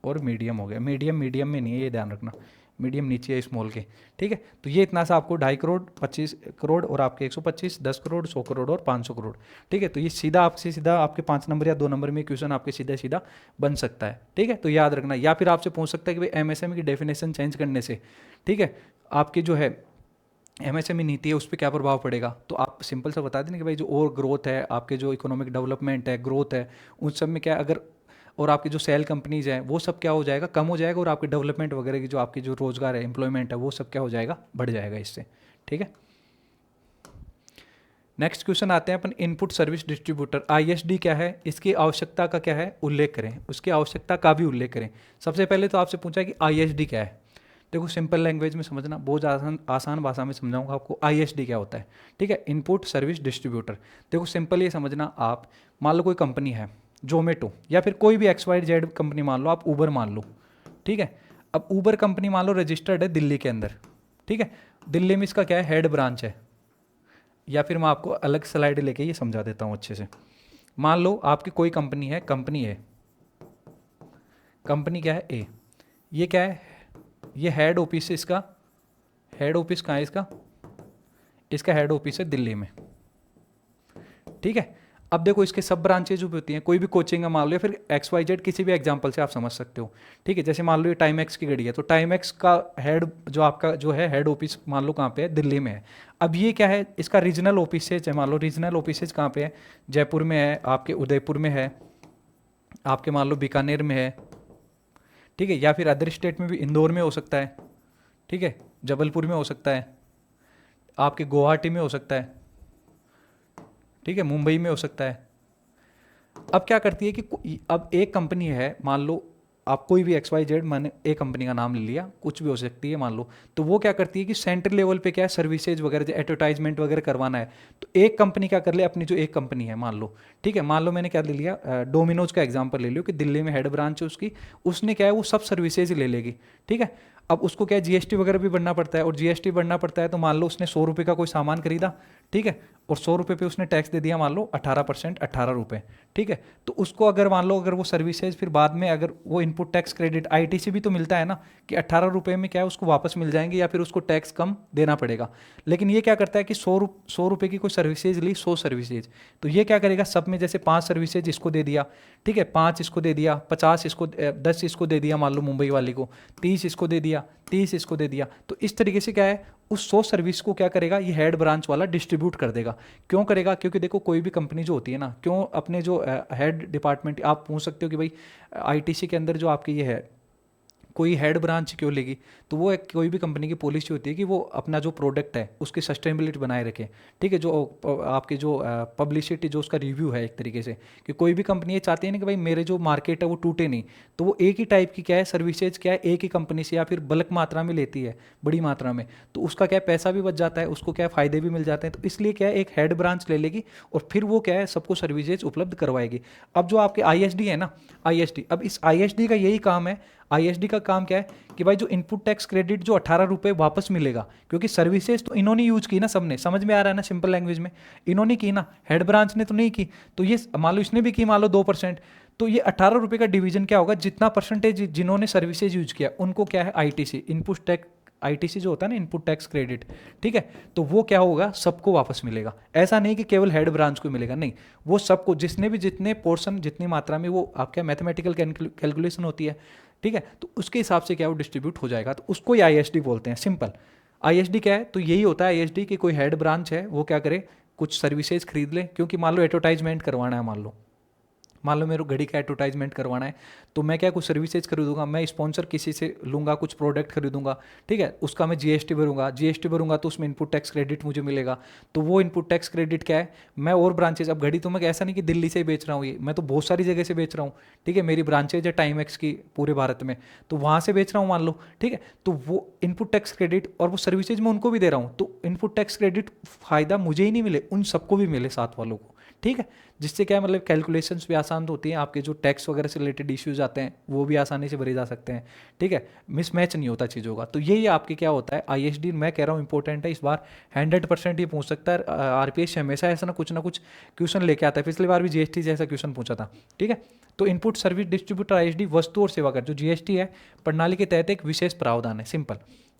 और मीडियम हो गया। मीडियम मीडियम में नहीं है, ये ध्यान रखना, मीडियम नीचे है स्मॉल के, ठीक है। तो ये इतना सा आपको 2.5 करोड़ 25 करोड़ और आपके 125 10 करोड़ 100 करोड़ और 500 करोड़, ठीक है। तो ये सीधा आपके 5 नंबर या 2 नंबर में क्वेश्चन आपके सीधा सीधा बन सकता है, ठीक है। तो याद रखना, या फिर आपसे पूछ सकता है कि भाई एमएसएमई की डेफिनेशन चेंज करने से, ठीक है, आपकी जो है एमएसएमई नीति है उस पर क्या प्रभाव पड़ेगा। तो आप सिंपल सा बता देना कि भाई जो और ग्रोथ है, आपके जो इकोनॉमिक डेवलपमेंट है, ग्रोथ है, उन सब में क्या अगर, और आपकी जो सेल कंपनीज हैं वो सब क्या हो जाएगा कम हो जाएगा, और आपके डेवलपमेंट वगैरह की जो आपकी जो रोजगार है एम्प्लॉयमेंट है वो सब क्या हो जाएगा बढ़ जाएगा इससे, ठीक है। नेक्स्ट क्वेश्चन आते हैं अपन इनपुट सर्विस डिस्ट्रीब्यूटर, आईएसडी क्या है, इसकी आवश्यकता का क्या है उल्लेख करें, उसकी आवश्यकता का भी उल्लेख करें। सबसे पहले तो आपसे पूछा कि आईएसडी क्या है। देखो सिंपल लैंग्वेज में समझना, बहुत आसान भाषा में समझाऊंगा आपको आईएसडी क्या होता है, ठीक है। इनपुट सर्विस डिस्ट्रीब्यूटर, देखो सिंपल ये समझना, आप मान लो कोई कंपनी है जोमेटो, या फिर कोई भी XYZ कंपनी मान लो, आप ऊबर मान लो, ठीक है। अब ऊबर कंपनी मान लो रजिस्टर्ड है दिल्ली के अंदर, ठीक है। दिल्ली में इसका क्या है हेड ब्रांच है, या फिर मैं आपको अलग स्लाइड लेके ये समझा देता हूँ अच्छे से। मान लो आपकी कोई कंपनी है, कंपनी है, कंपनी क्या है ए, ये क्या है, ये हेड ऑफिस है इसका, हेड ऑफिस कहाँ है इसका, इसका हेड ऑफिस है दिल्ली में, ठीक है। अब देखो इसके सब ब्रांचेज जो भी होती हैं, कोई भी कोचिंग है मान लो, या फिर XYZ किसी भी एग्जांपल से आप समझ सकते हो, ठीक है। जैसे मान लो ये टाइम एक्स की घड़ी है, तो टाइम एक्स का हेड जो आपका जो है हेड ऑफिस मान लो कहाँ पे है दिल्ली में है। अब ये क्या है इसका रीजनल ऑफिसेज है, मान लो रीजनल ऑफिसेज कहाँ पे है, जयपुर में है, आपके उदयपुर में है, आपके मान लो बीकानेर में है, ठीक है। या फिर अदर स्टेट में भी इंदौर में हो सकता है, ठीक है, जबलपुर में हो सकता है, आपके गुवाहाटी में हो सकता है, ठीक है, मुंबई में हो सकता है। अब क्या करती है कि अब एक कंपनी है मान लो, आप कोई भी XYZ मैंने एक कंपनी का नाम ले लिया, कुछ भी हो सकती है मान लो, तो वो क्या करती है कि सेंटर लेवल पे क्या है सर्विसेज वगैरह जो एडवर्टाइजमेंट वगैरह करवाना है, तो एक कंपनी क्या कर ले, अपनी जो एक कंपनी है मान लो, ठीक है, मान लो मैंने क्या ले लिया डोमिनोज का एग्जांपल ले लियो कि दिल्ली में हेड ब्रांच है उसकी, उसने क्या है वो सब सर्विसेज ले लेगी, ठीक है। अब उसको क्या है GST वगैरह भी बढ़ना पड़ता है, और GST बढ़ना पड़ता है, तो मान लो उसने 100 रुपये का कोई सामान खरीदा, ठीक है, और 100 रुपये पे उसने टैक्स दे दिया मान लो 18%, 18 रुपये, ठीक है। तो उसको अगर मान लो अगर वो सर्विसेज फिर बाद में अगर वो इनपुट टैक्स क्रेडिट ITC भी तो मिलता है ना कि 18 रुपये में क्या है उसको वापस मिल जाएंगे, या फिर उसको टैक्स कम देना पड़ेगा। लेकिन ये क्या करता है कि 100 रुपये की कोई सर्विसेज ली, 100 सर्विसेज, तो ये क्या करेगा सब में जैसे 5 सर्विसेज इसको दे दिया, ठीक है, 5 इसको दे दिया, 50 इसको 10 इसको दे दिया मान लो मुंबई वाली को, 30 इसको दे दिया, 30 इसको दे दिया। तो इस तरीके से क्या है उस 100 सर्विस को क्या करेगा ये हेड ब्रांच वाला डिस्ट्रीब्यूट कर देगा। क्यों करेगा, क्योंकि देखो कोई भी कंपनी जो होती है ना, क्यों अपने जो हेड डिपार्टमेंट, आप पूछ सकते हो कि भाई ITC के अंदर जो आपकी ये है कोई हेड ब्रांच क्यों लेगी, तो वो एक कोई भी कंपनी की पॉलिसी होती है कि वो अपना जो प्रोडक्ट है उसकी सस्टेनेबिलिटी बनाए रखे, ठीक है। जो आपके जो पब्लिसिटी जो उसका रिव्यू है एक तरीके से, कि कोई भी कंपनी ये चाहती है ना कि भाई मेरे जो मार्केट है वो टूटे नहीं, तो वो एक ही टाइप की क्या है सर्विसेज क्या है एक ही कंपनी से या फिर बल्क मात्रा में लेती है, बड़ी मात्रा में, तो उसका क्या है पैसा भी बच जाता है, उसको क्या है फायदे भी मिल जाते हैं, तो इसलिए क्या है एक हेड ब्रांच ले लेगी और फिर वो क्या है सबको सर्विसेज उपलब्ध करवाएगी। अब जो आपके आईएसडी है ना, आईएसडी, अब इस आईएसडी का यही काम है, आईएसडी का काम क्या है कि भाई जो इनपुट टैक्स क्रेडिट जो 18 रुपये वापस मिलेगा, क्योंकि सर्विसेज तो इन्होंने यूज की ना, सबने, समझ में आ रहा है ना सिंपल लैंग्वेज में, इन्होंने की ना, हेड ब्रांच ने तो नहीं की, तो ये मान लो इसने भी की मान लो 2%, तो ये 18 रुपये का डिवीजन क्या होगा, जितना परसेंटेज जिन्होंने सर्विसेज यूज किया उनको क्या है आईटीसी, इनपुट टैक्स, आईटीसी जो होता है ना इनपुट टैक्स क्रेडिट, ठीक है, तो वो क्या होगा सबको वापस मिलेगा। ऐसा नहीं कि केवल हेड ब्रांच को मिलेगा, नहीं, वो सबको, जिसने भी जितने पोर्शन जितनी मात्रा में वो आपका मैथमेटिकल कैलकुलेशन होती है, ठीक है, तो उसके हिसाब से क्या वो डिस्ट्रीब्यूट हो जाएगा, तो उसको ही आईएसडी बोलते हैं। सिंपल आईएसडी क्या है, तो यही होता है आईएसडी कि कोई हेड ब्रांच है वो क्या करे कुछ सर्विसेज खरीद ले, क्योंकि मान लो एडवर्टाइजमेंट करवाना है, मान लो मेरे को घड़ी का एडवर्टाइजमेंट करवाना है, तो मैं क्या कुछ सर्विसेज खरीदूंगा, मैं स्पॉन्सर किसी से लूंगा, कुछ प्रोडक्ट खरीदूंगा, ठीक है, उसका मैं जीएसटी भरूंगा तो उसमें इनपुट टैक्स क्रेडिट मुझे मिलेगा, तो वो इनपुट टैक्स क्रेडिट क्या है, मैं और ब्रांचेज, अब घड़ी तो मैं ऐसा नहीं कि दिल्ली से ही बेच रहा हूँ, ये मैं तो बहुत सारी जगह से बेच रहा हूँ, ठीक है, मेरी ब्रांचेज है टाइम एक्स की पूरे भारत में, तो वहाँ से बेच रहा हूँ मान लो, ठीक है, तो वो इनपुट टैक्स क्रेडिट और वो सर्विसेज मैं उनको भी दे रहा हूँ, तो इनपुट टैक्स क्रेडिट फायदा मुझे ही नहीं मिले, उन सबको भी मिले साथ वालों को, ठीक है, जिससे क्या है मतलब कैलकुलेशंस भी आसान होती हैं, आपके जो टैक्स वगैरह से रिलेटेड इश्यूज आते हैं वो भी आसानी से भरे जा सकते हैं, ठीक है, मिसमैच नहीं होता चीज़ों का। तो यही आपके क्या होता है आईएसडी, मैं कह रहा हूँ इंपॉर्टेंट है, इस बार 100% ये पूछ सकता है, आरपीएस हमेशा ऐसा ना कुछ क्वेश्चन लेके आता है, पिछली बार भी जीएसटी जैसा क्वेश्चन पूछा था, ठीक है। तो इनपुट सर्विस डिस्ट्रीब्यूटर आईएसडी वस्तु और सेवा कर जो जीएसटी है प्रणाली के तहत एक विशेष प्रावधान है, सिंपल,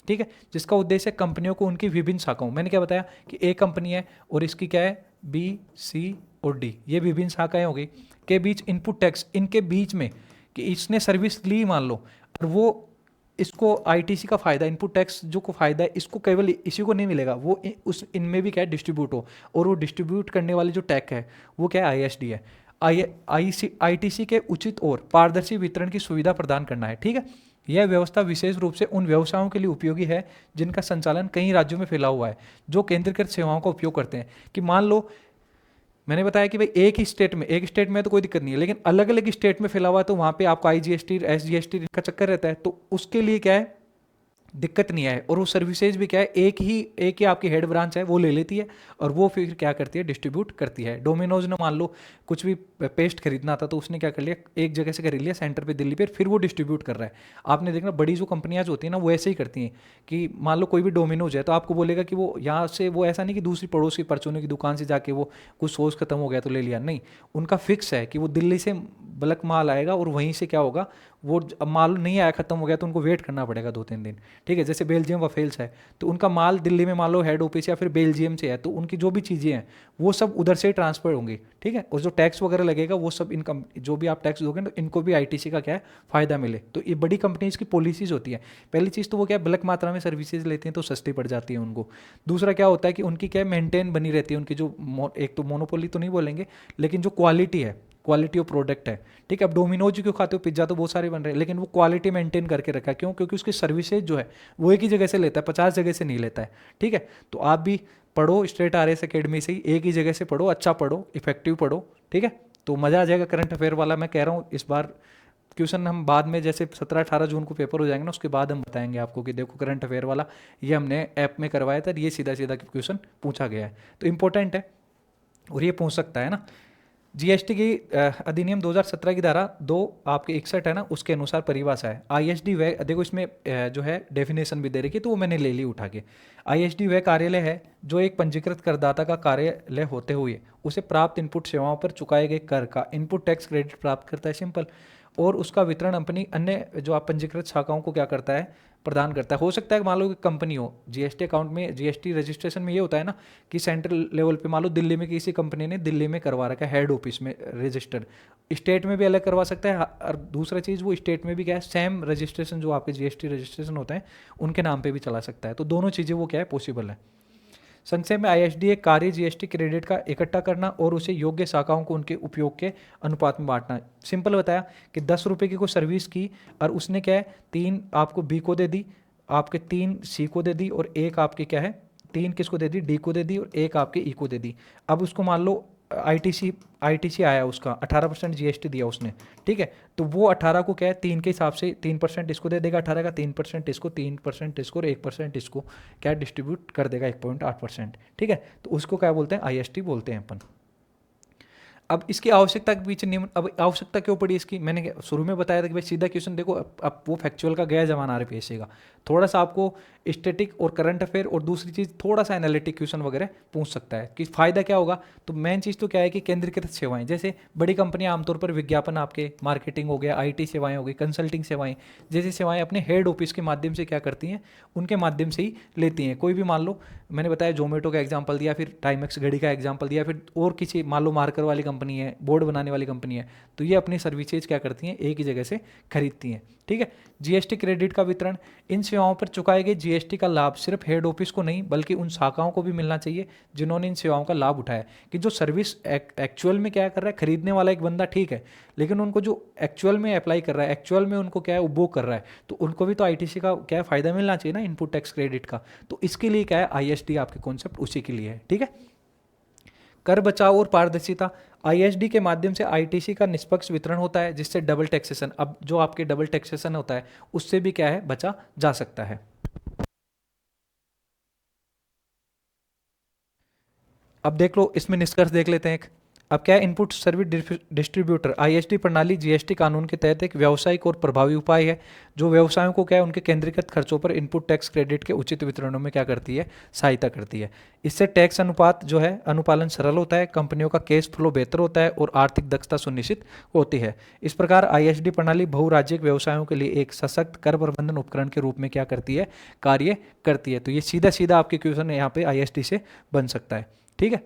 ठीक है, जिसका उद्देश्य कंपनियों को उनकी विभिन्न शाखाओं, मैंने क्या बताया कि एक कंपनी है और इसकी क्या है बी, सी और डी, ये विभिन्न शाखाएं हो गई, के बीच इनपुट टैक्स, इनके बीच में कि इसने सर्विस ली मान लो और वो इसको आईटीसी का फायदा, इनपुट टैक्स जो को फायदा है इसको केवल इसी को नहीं मिलेगा, वो उस इनमें भी क्या है डिस्ट्रीब्यूट हो, और वो डिस्ट्रीब्यूट करने वाली जो टैक्स है वो क्या है आईएसडी है। आईटीसी के उचित और पारदर्शी वितरण की सुविधा प्रदान करना है, ठीक है। यह व्यवस्था विशेष रूप से उन व्यवसायों के लिए उपयोगी है जिनका संचालन कई राज्यों में फैला हुआ है, जो केंद्रीकृत सेवाओं का उपयोग करते हैं, कि मान लो मैंने बताया कि भाई एक स्टेट में तो कोई दिक्कत नहीं है, लेकिन अलग अलग स्टेट में फैला हुआ है, तो वहाँ पे आपको आईजीएसटी एसजीएसटी का चक्कर रहता है, तो उसके लिए क्या है दिक्कत नहीं है, और वो सर्विसेज भी क्या है एक ही आपकी हेड ब्रांच है वो ले लेती है और वो फिर क्या करती है डिस्ट्रीब्यूट करती है। डोमिनोज ने मान लो कुछ भी पेस्ट खरीदना था तो उसने क्या कर लिया एक जगह से खरीद लिया सेंटर पे दिल्ली पे, फिर वो डिस्ट्रीब्यूट कर रहा है। आपने देखना बड़ी जो कंपनियां जो होती है ना वो ऐसे ही करती हैं कि मान लो कोई भी डोमिनोज है तो आपको बोलेगा कि वो यहाँ से, वो ऐसा नहीं कि दूसरी पड़ोस की परचूनों की दुकान से जाके वो कुछ सोर्स खत्म हो गया तो ले लिया, नहीं, उनका फिक्स है कि वो दिल्ली से बल्क माल आएगा और वहीं से क्या होगा वो माल नहीं आया खत्म हो गया तो उनको वेट करना पड़ेगा 2-3 दिन, ठीक है। जैसे बेल्जियम वफेल्स है तो उनका माल दिल्ली में मान लो हेड ऑफिस या फिर बेल्जियम से है, तो उनकी जो भी चीज़ें हैं वो सब उधर से ही ट्रांसफर होंगी, ठीक है, और जो टैक्स वगैरह लगेगा वो सब इनकम जो भी आप टैक्स दोगे ना इनको भी आईटीसी का क्या है फायदा मिले। तो ये बड़ी कंपनीज की पॉलिसीज होती है। पहली चीज़ तो वो क्या बल्क मात्रा में सर्विसेज लेती हैं तो सस्ती पड़ जाती है उनको। दूसरा क्या होता है कि उनकी क्या मेंटेन बनी रहती है, उनकी जो एक तो मोनोपोली तो नहीं बोलेंगे लेकिन जो क्वालिटी है, क्वालिटी ऑफ प्रोडक्ट है, ठीक है। अब डोमिनोज क्यों खाते हो, पिज्जा तो बहुत सारे बन रहे हैं लेकिन वो क्वालिटी मेंटेन करके रखा है, क्यों, क्योंकि उसकी सर्विसेज जो है वो एक ही जगह से लेता है, 50 जगह से नहीं लेता है, ठीक है। तो आप भी पढ़ो स्ट्रेट आरएस एकेडमी से ही, एक ही जगह से पढ़ो, अच्छा पढ़ो, इफेक्टिव पढ़ो, ठीक है, तो मज़ा आ जाएगा। करंट अफेयर वाला मैं कह रहा हूँ इस बार क्वेश्चन हम बाद में जैसे 17-18 जून को पेपर हो जाएंगे ना उसके बाद हम बताएंगे आपको कि देखो करंट अफेयर वाला ये हमने ऐप में करवाया था, ये सीधा सीधा क्वेश्चन पूछा गया है, तो इंपॉर्टेंट है और ये पूछ सकता है ना। जीएसटी की अधिनियम 2017 की धारा 2 आपके 61 है ना, उसके अनुसार परिभाषा है आईएसडी वह, देखो इसमें जो है डेफिनेशन भी दे रखी है तो वो मैंने ले ली उठा के। आईएसडी वह कार्यालय है जो एक पंजीकृत करदाता का कार्यालय होते हुए उसे प्राप्त इनपुट सेवाओं पर चुकाए गए कर का इनपुट टैक्स क्रेडिट प्राप्त करता है, सिंपल, और उसका वितरण अपनी अन्य जो आप पंजीकृत शाखाओं को क्या करता है प्रदान करता है। हो सकता है मान लो कि कंपनी हो, जीएसटी अकाउंट में जीएसटी रजिस्ट्रेशन में ये होता है ना कि सेंट्रल लेवल पे मान लो दिल्ली में किसी कंपनी ने दिल्ली में करवा रखा है हेड ऑफिस में रजिस्टर्ड, स्टेट में भी अलग करवा सकता है, और दूसरा चीज़ वो स्टेट में भी क्या है सेम रजिस्ट्रेशन जो आपके जीएसटी रजिस्ट्रेशन होता है उनके नाम पर भी चला सकता है, तो दोनों चीज़ें वो क्या है पॉसिबल है। संक्षेप में आईएसडी एक कार्य जीएसटी क्रेडिट का इकट्ठा करना और उसे योग्य शाखाओं को उनके उपयोग के अनुपात में बांटना। सिंपल बताया कि 10 रुपये की कोई सर्विस की और उसने क्या है 3 आपको बी को दे दी, आपके 3 सी को दे दी और एक आपके क्या है 3 किसको दे दी, डी को दे दी और एक आपके ई को दे दी। अब उसको मान लो आईटीसी आया उसका 18% जीएसटी दिया उसने, ठीक है, तो वो 18 को क्या है 3 के हिसाब से 3% इसको दे देगा 18 का, 3% इसको, 3% इसको और 1% इसको क्या डिस्ट्रीब्यूट कर देगा 1.8%, ठीक है। तो उसको क्या बोलते हैं आईएसटी बोलते हैं अपन। अब इसकी आवश्यकता के पीछे नियम, अब आवश्यकता क्यों पड़ी इसकी, मैंने शुरू में बताया था कि भाई सीधा क्वेश्चन देखो, अब वो फैक्चुअल का गया जमाना आ रहा है PSC का, थोड़ा सा आपको स्टैटिक और करंट अफेयर और दूसरी चीज़ थोड़ा सा एनालिटिक क्वेश्चन वगैरह पूछ सकता है कि फ़ायदा क्या होगा। तो मेन चीज़ तो क्या है कि केंद्रीकृत सेवाएं, जैसे बड़ी कंपनियां आमतौर पर विज्ञापन आपके मार्केटिंग हो गया, IT सेवाएं हो गई, कंसल्टिंग सेवाएं जैसी सेवाएं अपने हेड ऑफिस के माध्यम से क्या करती हैं, उनके माध्यम से ही लेती हैं। कोई भी मान लो मैंने बताया जोमेटो का एग्जाम्पल दिया, फिर टाइमेक्स घड़ी का एग्जाम्पल दिया, फिर और किसी मान लो मार्कर वाली कंपनी है, बोर्ड बनाने वाली कंपनी है, तो ये अपनी सर्विसेज क्या करती हैं एक ही जगह से खरीदती हैं, ठीक है। जीएसटी क्रेडिट का वितरण, इन सेवाओं पर चुकाए गए जीएसटी का लाभ सिर्फ हेड ऑफिस को नहीं बल्कि उन शाखाओं को भी मिलना चाहिए जिन्होंने इन सेवाओं का लाभ उठाया। कि जो सर्विस एक्चुअल में क्या कर रहा है, खरीदने वाला एक बंदा ठीक है, लेकिन उनको जो एक्चुअल में अप्लाई कर रहा है, एक्चुअल में उनको क्या है उपभोग कर रहा है, तो उनको भी तो आईटीसी का क्या फ़ायदा मिलना चाहिए ना, इनपुट टैक्स क्रेडिट का। तो इसके लिए क्या है आईएसडी आपके कॉन्सेप्ट उसी के लिए है, ठीक है। कर बचाव और पारदर्शिता, आईएसडी के माध्यम से आईटीसी का निष्पक्ष वितरण होता है जिससे डबल टैक्सेशन, अब जो आपके डबल टैक्सेशन होता है उससे भी क्या है बचा जा सकता है। अब देख लो इसमें निष्कर्ष देख लेते हैं एक। अब क्या है इनपुट सर्विस डिस्ट्रीब्यूटर, आईएसडी प्रणाली जीएसटी कानून के तहत एक व्यावसायिक और प्रभावी उपाय है जो व्यवसायों को क्या है उनके केंद्रीकृत खर्चों पर इनपुट टैक्स क्रेडिट के उचित वितरणों में क्या करती है सहायता करती है। इससे टैक्स अनुपात जो है अनुपालन सरल होता है, कंपनियों का कैश फ्लो बेहतर होता है और आर्थिक दक्षता सुनिश्चित होती है। इस प्रकार आईएसडी प्रणाली बहुराज्यिक व्यवसायों के लिए एक सशक्त कर प्रबंधन उपकरण के रूप में क्या करती है कार्य करती है। तो ये सीधा सीधा आपके क्वेश्चन यहाँ पे आईएसडी से बन सकता है, ठीक है।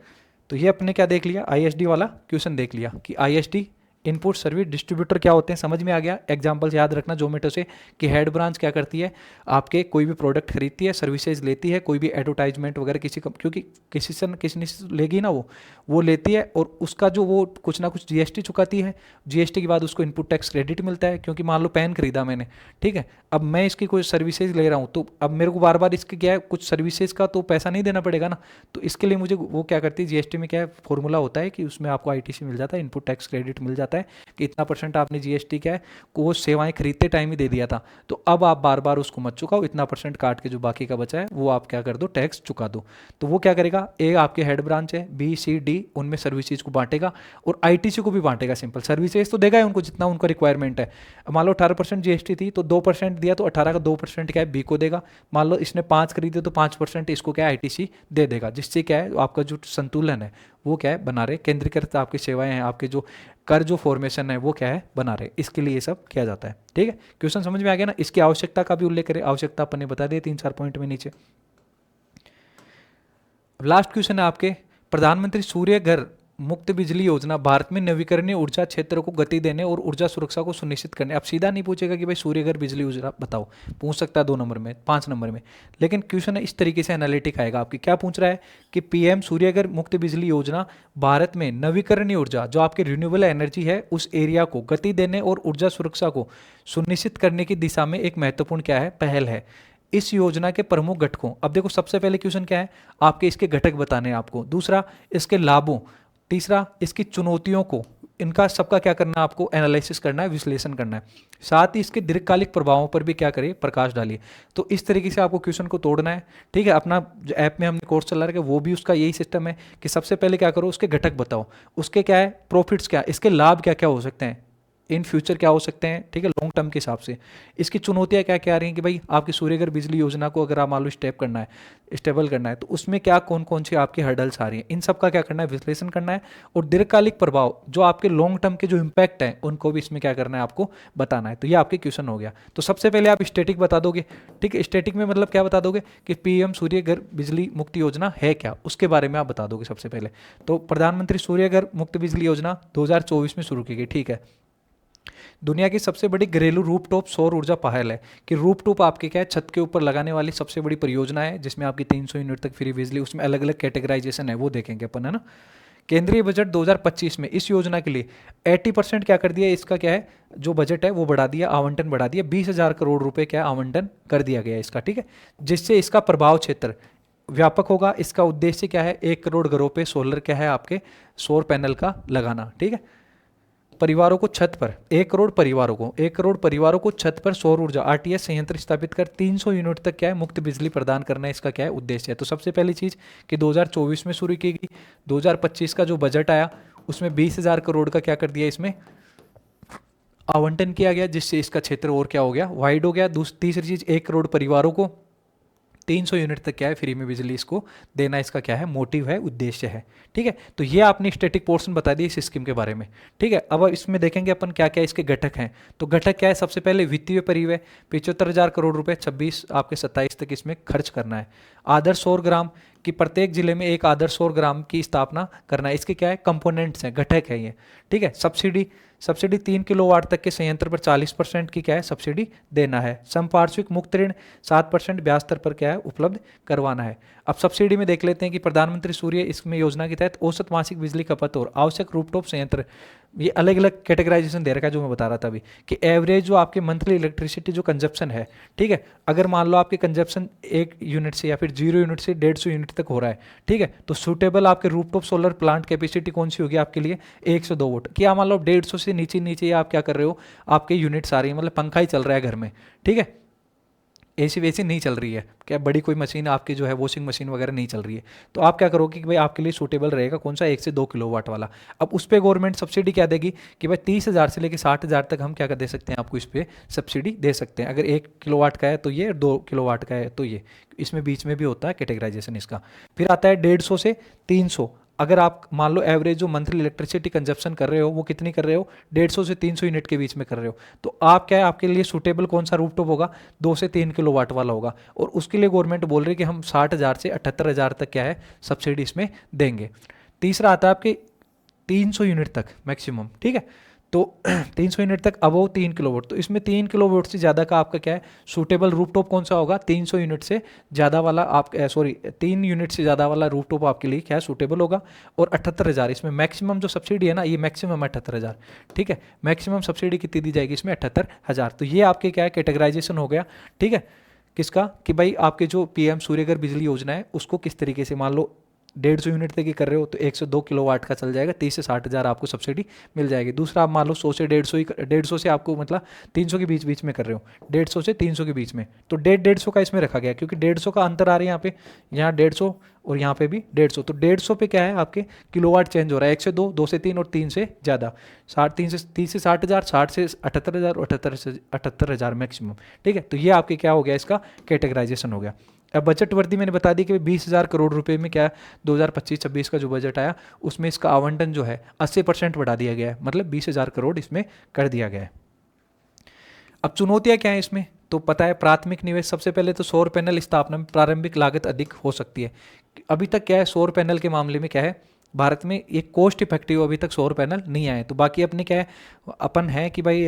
तो ये अपने क्या देख लिया आईएसडी वाला क्वेश्चन देख लिया कि आईएसडी इनपुट सर्विस डिस्ट्रीब्यूटर क्या होते हैं, समझ में आ गया। एग्जांपल्स याद रखना जोमेटो से कि हेड ब्रांच क्या करती है आपके कोई भी प्रोडक्ट खरीदती है, सर्विसेज लेती है, कोई भी एडवर्टाइजमेंट वगैरह क्योंकि किसी ने लेगी ना वो लेती है और उसका जो वो कुछ ना कुछ जीएसटी चुकाती है, जीएसटी के बाद उसको इनपुट टैक्स क्रेडिट मिलता है। क्योंकि मान लो पेन खरीदा मैंने, ठीक है, अब मैं इसकी कोई सर्विसेज ले रहा हूँ तो अब मेरे को बार बार इसके क्या है कुछ सर्विसेज का तो पैसा नहीं देना पड़ेगा ना, तो इसके लिए मुझे वो क्या करती है जीएसटी में क्या है फॉर्मूला होता है कि उसमें आपको आईटीसी मिल जाता है, इनपुट टैक्स क्रेडिट मिल जाता है कि इतना % आपने जीएसटी क्या है को सेवाएं खरीदते टाइम ही दे दिया था, तो अब आप बार बार उसको मत चुकाओ, इतना % काट के जो बाकी का बचा है वो आप क्या कर दो टैक्स चुका दो। तो वो क्या करेगा, ए आपके हेड ब्रांच है, बी सी डी उनमें सर्विसेज को बांटेगा और आईटीसी को भी बांटेगा। सिंपल सर्विसेज तो देगा ही उनको जितना उनका रिक्वायरमेंट है। मान लो 18% जीएसटी थी तो 2% दिया तो 18 का 2% क्या है बी को देगा। मान लो इसने 5 खरीदे तो 5% इसको क्या है आईटीसी दे देगा, जिससे क्या है आपका जो संतुलन है वो क्या है बना रहे, केंद्रीकृत आपकी सेवाएं हैं, आपके जो कर जो फॉर्मेशन है वो क्या है बना रहे, इसके लिए ये सब किया जाता है, ठीक है। क्वेश्चन समझ में आ गया ना। इसकी आवश्यकता का भी उल्लेख करें, आवश्यकता अपन ने बता दिया 3-4 पॉइंट में नीचे। लास्ट क्वेश्चन है आपके, प्रधानमंत्री सूर्य घर मुक्त बिजली योजना भारत में नवीकरणीय ऊर्जा क्षेत्र को गति देने और ऊर्जा सुरक्षा को सुनिश्चित करने। अब सीधा नहीं पूछेगा कि भाई सूर्य घर बिजली योजना बताओ, पूछ सकता है 2 नंबर में 5 नंबर में, लेकिन क्वेश्चन इस तरीके से एनालिटिक आएगा आपकी। क्या पूछ रहा है कि पीएम सूर्य घर मुक्त बिजली योजना भारत में नवीकरणीय ऊर्जा जो आपके रिन्यूएबल एनर्जी है उस एरिया को गति देने और ऊर्जा सुरक्षा को सुनिश्चित करने की दिशा में एक महत्वपूर्ण क्या है पहल है। इस योजना के प्रमुख घटकों, अब देखो सबसे पहले क्वेश्चन क्या है आपके इसके घटक बताने हैं आपको, दूसरा इसके लाभों, तीसरा इसकी चुनौतियों को, इनका सबका क्या करना है आपको एनालिसिस करना है, विश्लेषण करना है, साथ ही इसके दीर्घकालिक प्रभावों पर भी क्या करिए प्रकाश डालिए। तो इस तरीके से आपको क्वेश्चन को तोड़ना है, ठीक है। अपना जो ऐप में हमने कोर्स चला रहा है वो भी उसका यही सिस्टम है कि सबसे पहले क्या करो उसके घटक बताओ, उसके क्या है प्रॉफिट्स क्या, इसके लाभ क्या क्या हो सकते हैं, इन फ्यूचर क्या हो सकते हैं, ठीक है, लॉन्ग टर्म के हिसाब से। इसकी चुनौतियां क्या क्या आ रही हैं कि भाई आपकी सूर्यघर बिजली योजना को अगर आप मान लो स्टेबल करना है तो उसमें क्या कौन कौन सी आपकी हर्डल्स आ रही हैं, इन सब का क्या करना है विश्लेषण करना है। और दीर्घकालिक प्रभाव जो आपके लॉन्ग टर्म के जो इम्पैक्ट हैं उनको भी इसमें क्या करना है आपको बताना है। तो ये आपके क्वेश्चन हो गया। तो सबसे पहले आप स्टैटिक बता दोगे, ठीक है, स्टैटिक में मतलब क्या बता दोगे कि पीएम सूर्यघर बिजली मुक्त योजना है क्या, उसके बारे में आप बता दोगे सबसे पहले। तो प्रधानमंत्री सूर्यघर मुक्त बिजली योजना 2024 में शुरू की गई, ठीक है। दुनिया की सबसे बड़ी घरेलू रूफटॉप सौर ऊर्जा पहल है कि रूफटॉप आपके क्या है, छत के ऊपर लगाने वाली सबसे बड़ी परियोजना है, जिसमें आपकी 300 यूनिट तक फ्री बिजली, उसमें अलग अलग कैटेगराइजेशन है, वो देखेंगे अपन, है ना। केंद्रीय बजट 2025 में इस योजना के लिए 80% क्या कर दिया, इसका क्या है जो बजट है वो बढ़ा दिया, आवंटन बढ़ा दिया, 20,000 करोड़ रुपए क्या आवंटन कर दिया गया इसका, ठीक है। जिससे इसका प्रभाव क्षेत्र व्यापक होगा। इसका उद्देश्य क्या है, 1 करोड़ घरों पे सोलर क्या है आपके सौर पैनल का लगाना, ठीक है। परिवारों को छत पर 1 करोड़ परिवारों को छत पर सौर ऊर्जा आरटीएस संयंत्र स्थापित कर 300 यूनिट तक क्या है मुफ्त बिजली प्रदान करना, इसका क्या है उद्देश्य है। तो सबसे पहली चीज कि 2024 में शुरू की गई, 2025 का जो बजट आया उसमें 20,000 करोड़ का क्या कर दिया, इसमें आवंटन किया गया, जिससे इसका क्षेत्र और क्या हो गया, वाइड हो गया। तीसरी चीज 1 करोड़ परिवारों को 300 यूनिट तक क्या है फ्री में बिजली इसको देना, इसका क्या है मोटिव है, उद्देश्य है, ठीक है। तो ये आपने स्टैटिक पोर्शन बता दिया इस स्कीम के बारे में, ठीक है। अब इसमें देखेंगे अपन क्या क्या इसके घटक हैं। तो घटक क्या है, सबसे पहले वित्तीय परिव्यय 75,000 करोड़ रुपए 26 आपके 27 तक इसमें खर्च करना है। आदर्श सौर ग्राम कि प्रत्येक जिले में एक आदर्श सौर ग्राम की स्थापना करना है, इसके क्या है कंपोनेंट्स हैं, घटक है ये, ठीक है। सब्सिडी 3 किलोवाट तक के संयंत्र पर 40% की क्या है सब्सिडी देना है। संपार्श्विक मुक्त ऋण 7% ब्याज दर पर क्या है उपलब्ध करवाना है। अब सब्सिडी में देख लेते हैं कि प्रधानमंत्री सूर्य इसमें योजना के तहत औसत मासिक बिजली खपत और आवश्यक रूफटॉप संयंत्र, ये अलग अलग कैटेगराइजेशन दे रखा है जो मैं बता रहा था अभी, कि एवरेज जो आपके मंथली इलेक्ट्रिसिटी जो कंजप्शन है, ठीक है। अगर मान लो आपके कंजप्शन 1 यूनिट से या फिर 0 यूनिट से 150 यूनिट तक हो रहा है, ठीक है, तो सूटेबल आपके रूफटॉप सोलर प्लांट कैपेसिटी कौन सी होगी आपके लिए, 102 वोट। क्या मान लो 150 से नीचे नीचे आप क्या कर रहे हो, आपके यूनिट्स आ रही है, मतलब पंखा ही चल रहा है घर में, ठीक है, एसी वेसी नहीं चल रही है, क्या बड़ी कोई मशीन आपकी जो है वॉशिंग मशीन वगैरह नहीं चल रही है, तो आप क्या करोगे कि भाई आपके लिए सूटेबल रहेगा कौन सा, 1 से 2 किलोवाट वाला। अब उस पर गवर्नमेंट सब्सिडी क्या देगी कि भाई 30,000 से लेकर 60,000 तक हम क्या कर दे सकते हैं आपको, इस पर सब्सिडी दे सकते हैं। अगर 1 किलोवाट का है तो ये, 2 किलोवाट का है तो ये, इसमें बीच में भी होता है कैटेगराइजेशन इसका। फिर आता है 150 से 300। अगर आप मान लो एवरेज जो मंथली इलेक्ट्रिसिटी कंजप्शन कर रहे हो वो कितनी कर रहे हो, 150 से 300 यूनिट के बीच में कर रहे हो, तो आप क्या है आपके लिए सूटेबल कौन सा रूफटॉप होगा, 2 से 3 किलोवाट वाला होगा। और उसके लिए गवर्नमेंट बोल रही है कि हम 60,000 से 78,000 तक क्या है सब्सिडी इसमें देंगे। तीसरा आता है आपके 300 यूनिट तक मैक्सिमम, ठीक है, तो 300 यूनिट तक अबव 3 किलोवाट, तो इसमें 3 किलोवाट से ज़्यादा का आपका क्या है सूटेबल रूफटॉप कौन सा होगा, 300 यूनिट से ज़्यादा वाला आप 3 यूनिट से ज़्यादा वाला रूफटॉप आपके लिए क्या है सूटेबल होगा। और 78,000 इसमें मैक्सिमम जो सब्सिडी है ना, ये मैक्सिमम 78,000, ठीक है, मैक्सिमम सब्सिडी कितनी दी जाएगी इसमें, 78,000। तो ये आपके क्या है कैटेगराइजेशन हो गया, ठीक है, किसका कि भाई आपके जो पीएम सूर्यघर बिजली योजना है उसको किस तरीके से, मान लो 150 यूनिट तक ही कर रहे हो तो 102 किलोवाट का चल जाएगा, 30 से 60,000 आपको सब्सिडी मिल जाएगी। दूसरा आप मान लो 100 से 150 ही, 150 से आपको मतलब 300 के बीच बीच में कर रहे हो, 150 से 300 के बीच में, तो 150 का इसमें रखा गया क्योंकि 150 का अंतर आ रहा है यहाँ पे, यहाँ 150 और यहाँ पे भी 150, तो 150 पे क्या है आपके किलोवाट चेंज हो रहा है, 1 से 2, 2 से 3 और 3 से ज़्यादा, 30 से 60,000, 60 से 78,000 और 78 से 78,000 मैक्सिमम, ठीक है। तो ये आपके क्या हो गया, इसका कैटेगराइजेशन हो गया। अब बजट वर्दी मैंने बता दी कि 20,000 करोड़ रुपए में क्या 2025-26 का जो बजट आया उसमें इसका आवंटन जो है 80% बढ़ा दिया गया है, मतलब 20,000 करोड़ इसमें कर दिया गया है। अब चुनौतियां क्या है इसमें, तो पता है प्राथमिक निवेश, सबसे पहले तो सौर पैनल स्थापना में प्रारंभिक लागत अधिक हो सकती है। अभी तक क्या है सौर पैनल के मामले में क्या है, भारत में एक कॉस्ट इफेक्टिव अभी तक सौर पैनल नहीं आए। तो बाकी अपने क्या है, अपन है कि भाई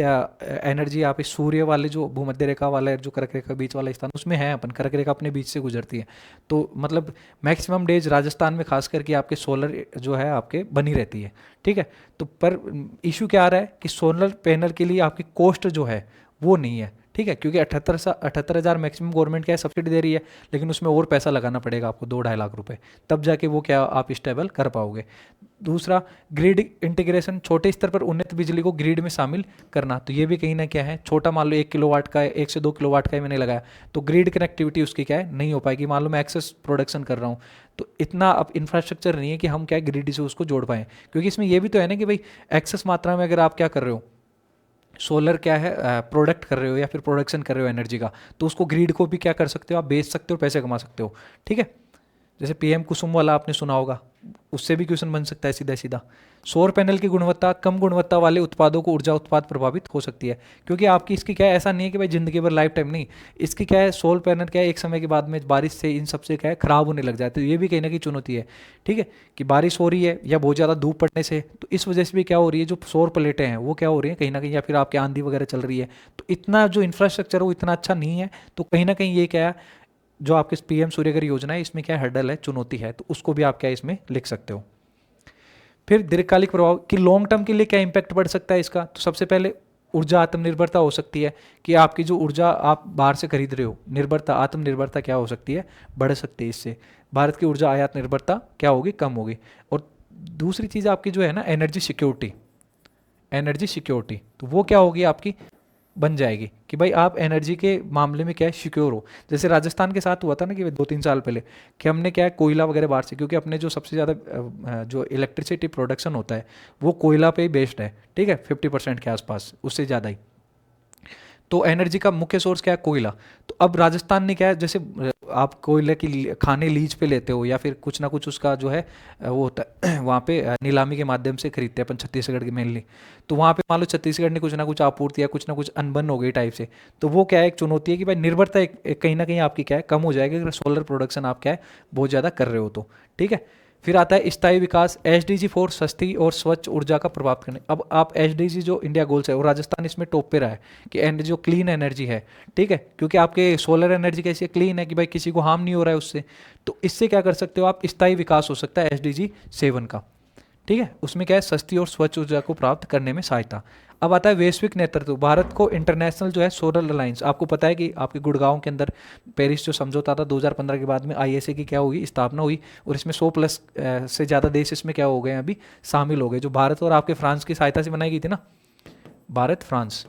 एनर्जी आप इस सूर्य वाले जो भूमध्य रेखा वाला जो कर्क रेखा बीच वाला स्थान उसमें है, अपन कर्क रेखा अपने बीच से गुजरती है, तो मतलब मैक्सिमम डेज राजस्थान में खास करके आपके सोलर जो है आपके बनी रहती है, ठीक है। तो पर इशू क्या आ रहा है कि सोलर पैनल के लिए आपकी कॉस्ट जो है वो नहीं है, ठीक है, क्योंकि 78,000 मैक्सिमम गवर्नमेंट क्या है सब्सिडी दे रही है, लेकिन उसमें और पैसा लगाना पड़ेगा आपको 2-2.5 लाख रुपए, तब जाके वो क्या आप स्टेबल कर पाओगे। दूसरा ग्रिड इंटीग्रेशन, छोटे स्तर पर उन्नत बिजली को ग्रिड में शामिल करना, तो ये भी कहीं ना क्या है छोटा, मान लो 1 किलोवाट का है, 1 से 2 किलोवाट का ही मैंने लगाया, तो ग्रिड कनेक्टिविटी उसकी क्या है नहीं हो पाएगी। मान लो मैं एक्सेस प्रोडक्शन कर रहा हूँ तो इतना अब इंफ्रास्ट्रक्चर नहीं है कि हम क्या ग्रिड से उसको जोड़ पाएँ, क्योंकि इसमें ये भी तो है ना कि भाई एक्सेस मात्रा में अगर आप क्या कर रहे हो, सोलर क्या है प्रोडक्ट कर रहे हो या फिर प्रोडक्शन कर रहे हो एनर्जी का, तो उसको ग्रिड को भी क्या कर सकते हो आप बेच सकते हो, पैसे कमा सकते हो, ठीक है। जैसे पीएम कुसुम वाला आपने सुना होगा, उससे भी क्वेश्चन बन सकता है सीधा सीधा। सौर पैनल की गुणवत्ता, कम गुणवत्ता वाले उत्पादों को ऊर्जा उत्पाद प्रभावित हो सकती है, क्योंकि आपकी इसकी क्या है, ऐसा नहीं है कि भाई जिंदगी भर लाइफ टाइम नहीं, इसकी क्या है, सोलर पैनल क्या है, एक समय के बाद में बारिश से इन सबसे क्या है खराब होने लग जाते हैं। तो ये भी कहीं ना कहीं चुनौती है, ठीक है, कि बारिश हो रही है या बहुत ज़्यादा धूप पड़ने से, तो इस वजह से भी क्या हो रही है, जो सौर प्लेटें हैं वो क्या हो रही है कहीं ना कहीं, या फिर आपके आंधी वगैरह चल रही है, तो इतना जो इंफ्रास्ट्रक्चर है वो इतना अच्छा नहीं है। तो कहीं ना कहीं ये क्या है, जो आपके पीएम सूर्यघर योजना है इसमें क्या हर्डल है, चुनौती है, तो उसको भी आप क्या इसमें लिख सकते हो। फिर दीर्घकालिक प्रभाव कि लॉन्ग टर्म के लिए क्या इम्पैक्ट बढ़ सकता है इसका, तो सबसे पहले ऊर्जा आत्मनिर्भरता हो सकती है, कि आपकी जो ऊर्जा आप बाहर से खरीद रहे हो, निर्भरता, आत्मनिर्भरता क्या हो सकती है, बढ़ सकती है। इससे भारत की ऊर्जा आयात निर्भरता क्या होगी, कम होगी। और दूसरी चीज़ आपकी जो है ना एनर्जी सिक्योरिटी, एनर्जी सिक्योरिटी तो वो क्या होगी आपकी, बन जाएगी कि भाई आप एनर्जी के मामले में क्या है सिक्योर हो। जैसे राजस्थान के साथ हुआ था ना कि 2-3 साल पहले, कि हमने क्या है कोयला वगैरह बाहर से, क्योंकि अपने जो सबसे ज़्यादा जो इलेक्ट्रिसिटी प्रोडक्शन होता है वो कोयला पे ही बेस्ड है, ठीक है, 50% के आसपास, उससे ज़्यादा ही। तो एनर्जी का मुख्य सोर्स क्या है, कोयला। तो अब राजस्थान ने क्या है, जैसे आप कोयले की खाने लीज पे लेते हो या फिर कुछ ना कुछ उसका जो है वो होता है वहाँ पे नीलामी के माध्यम से खरीदते हैं अपन, छत्तीसगढ़ की मेनली। तो वहाँ पे मान लो छत्तीसगढ़ ने कुछ ना कुछ आपूर्ति या कुछ ना कुछ अनबन हो गई टाइप से, तो वो क्या है एक चुनौती है कि भाई निर्भरता एक कहीं ना कहीं आपकी क्या है कम हो जाएगी, अगर सोलर प्रोडक्शन आप क्या है बहुत ज़्यादा कर रहे हो तो, ठीक है। फिर आता है स्थायी विकास, एसडीजी 4 सस्ती और स्वच्छ ऊर्जा का प्रभाव करने। अब आप एसडीजी जो इंडिया गोल्स है, और राजस्थान इसमें टॉप पे रहा है कि जो क्लीन एनर्जी है, ठीक है, क्योंकि आपके सोलर एनर्जी कैसी है, क्लीन है, कि भाई किसी को हार्म नहीं हो रहा है उससे। तो इससे क्या कर सकते हो आप, स्थायी विकास हो सकता है एसडीजी 7 का, ठीक है। उसमें क्या है, सस्ती और स्वच्छ ऊर्जा को प्राप्त करने में सहायता। अब आता है वैश्विक नेतृत्व, भारत को इंटरनेशनल जो है सोलर अलायंस, आपको पता है कि आपके गुड़गांव के अंदर पेरिस जो समझौता था 2015 के बाद में आईएसए की क्या हुई, स्थापना हुई, और इसमें 100+ से ज़्यादा देश इसमें क्या हो गए हैं अभी शामिल हो गए, जो भारत और आपके फ्रांस की सहायता से बनाई गई थी ना, भारत फ्रांस,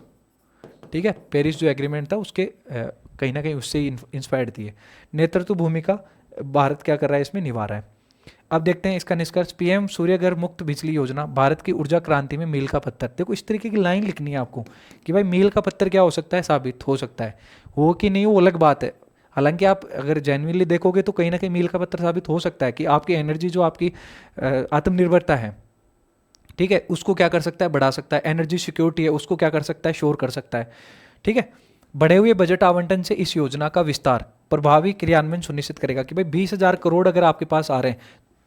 ठीक है। पेरिस जो एग्रीमेंट था उसके कहीं ना कहीं उससे इंस्पायर्ड थी। नेतृत्व भूमिका भारत क्या कर रहा है इसमें, निभा रहा है। अब देखते हैं इसका निष्कर्ष, पीएम सूर्यघर मुक्त बिजली योजना भारत की ऊर्जा क्रांति में मील का पत्थर। देखो इस तरीके की लाइन लिखनी है आपको कि भाई मील का पत्थर क्या हो सकता है, साबित हो सकता है, हो कि नहीं वो अलग बात है। हालांकि आप अगर जेन्युइनली देखोगे तो कहीं ना कहीं मील का पत्थर साबित हो सकता है कि आपकी एनर्जी जो आपकी आत्मनिर्भरता है, ठीक है, उसको क्या कर सकता है, बढ़ा सकता है। एनर्जी सिक्योरिटी है उसको क्या कर सकता है, श्योर कर सकता है, ठीक है। बढ़े हुए बजट आवंटन से इस योजना का विस्तार प्रभावी क्रियान्वयन सुनिश्चित करेगा कि भाई 20,000 करोड़ अगर आपके पास आ रहे हैं,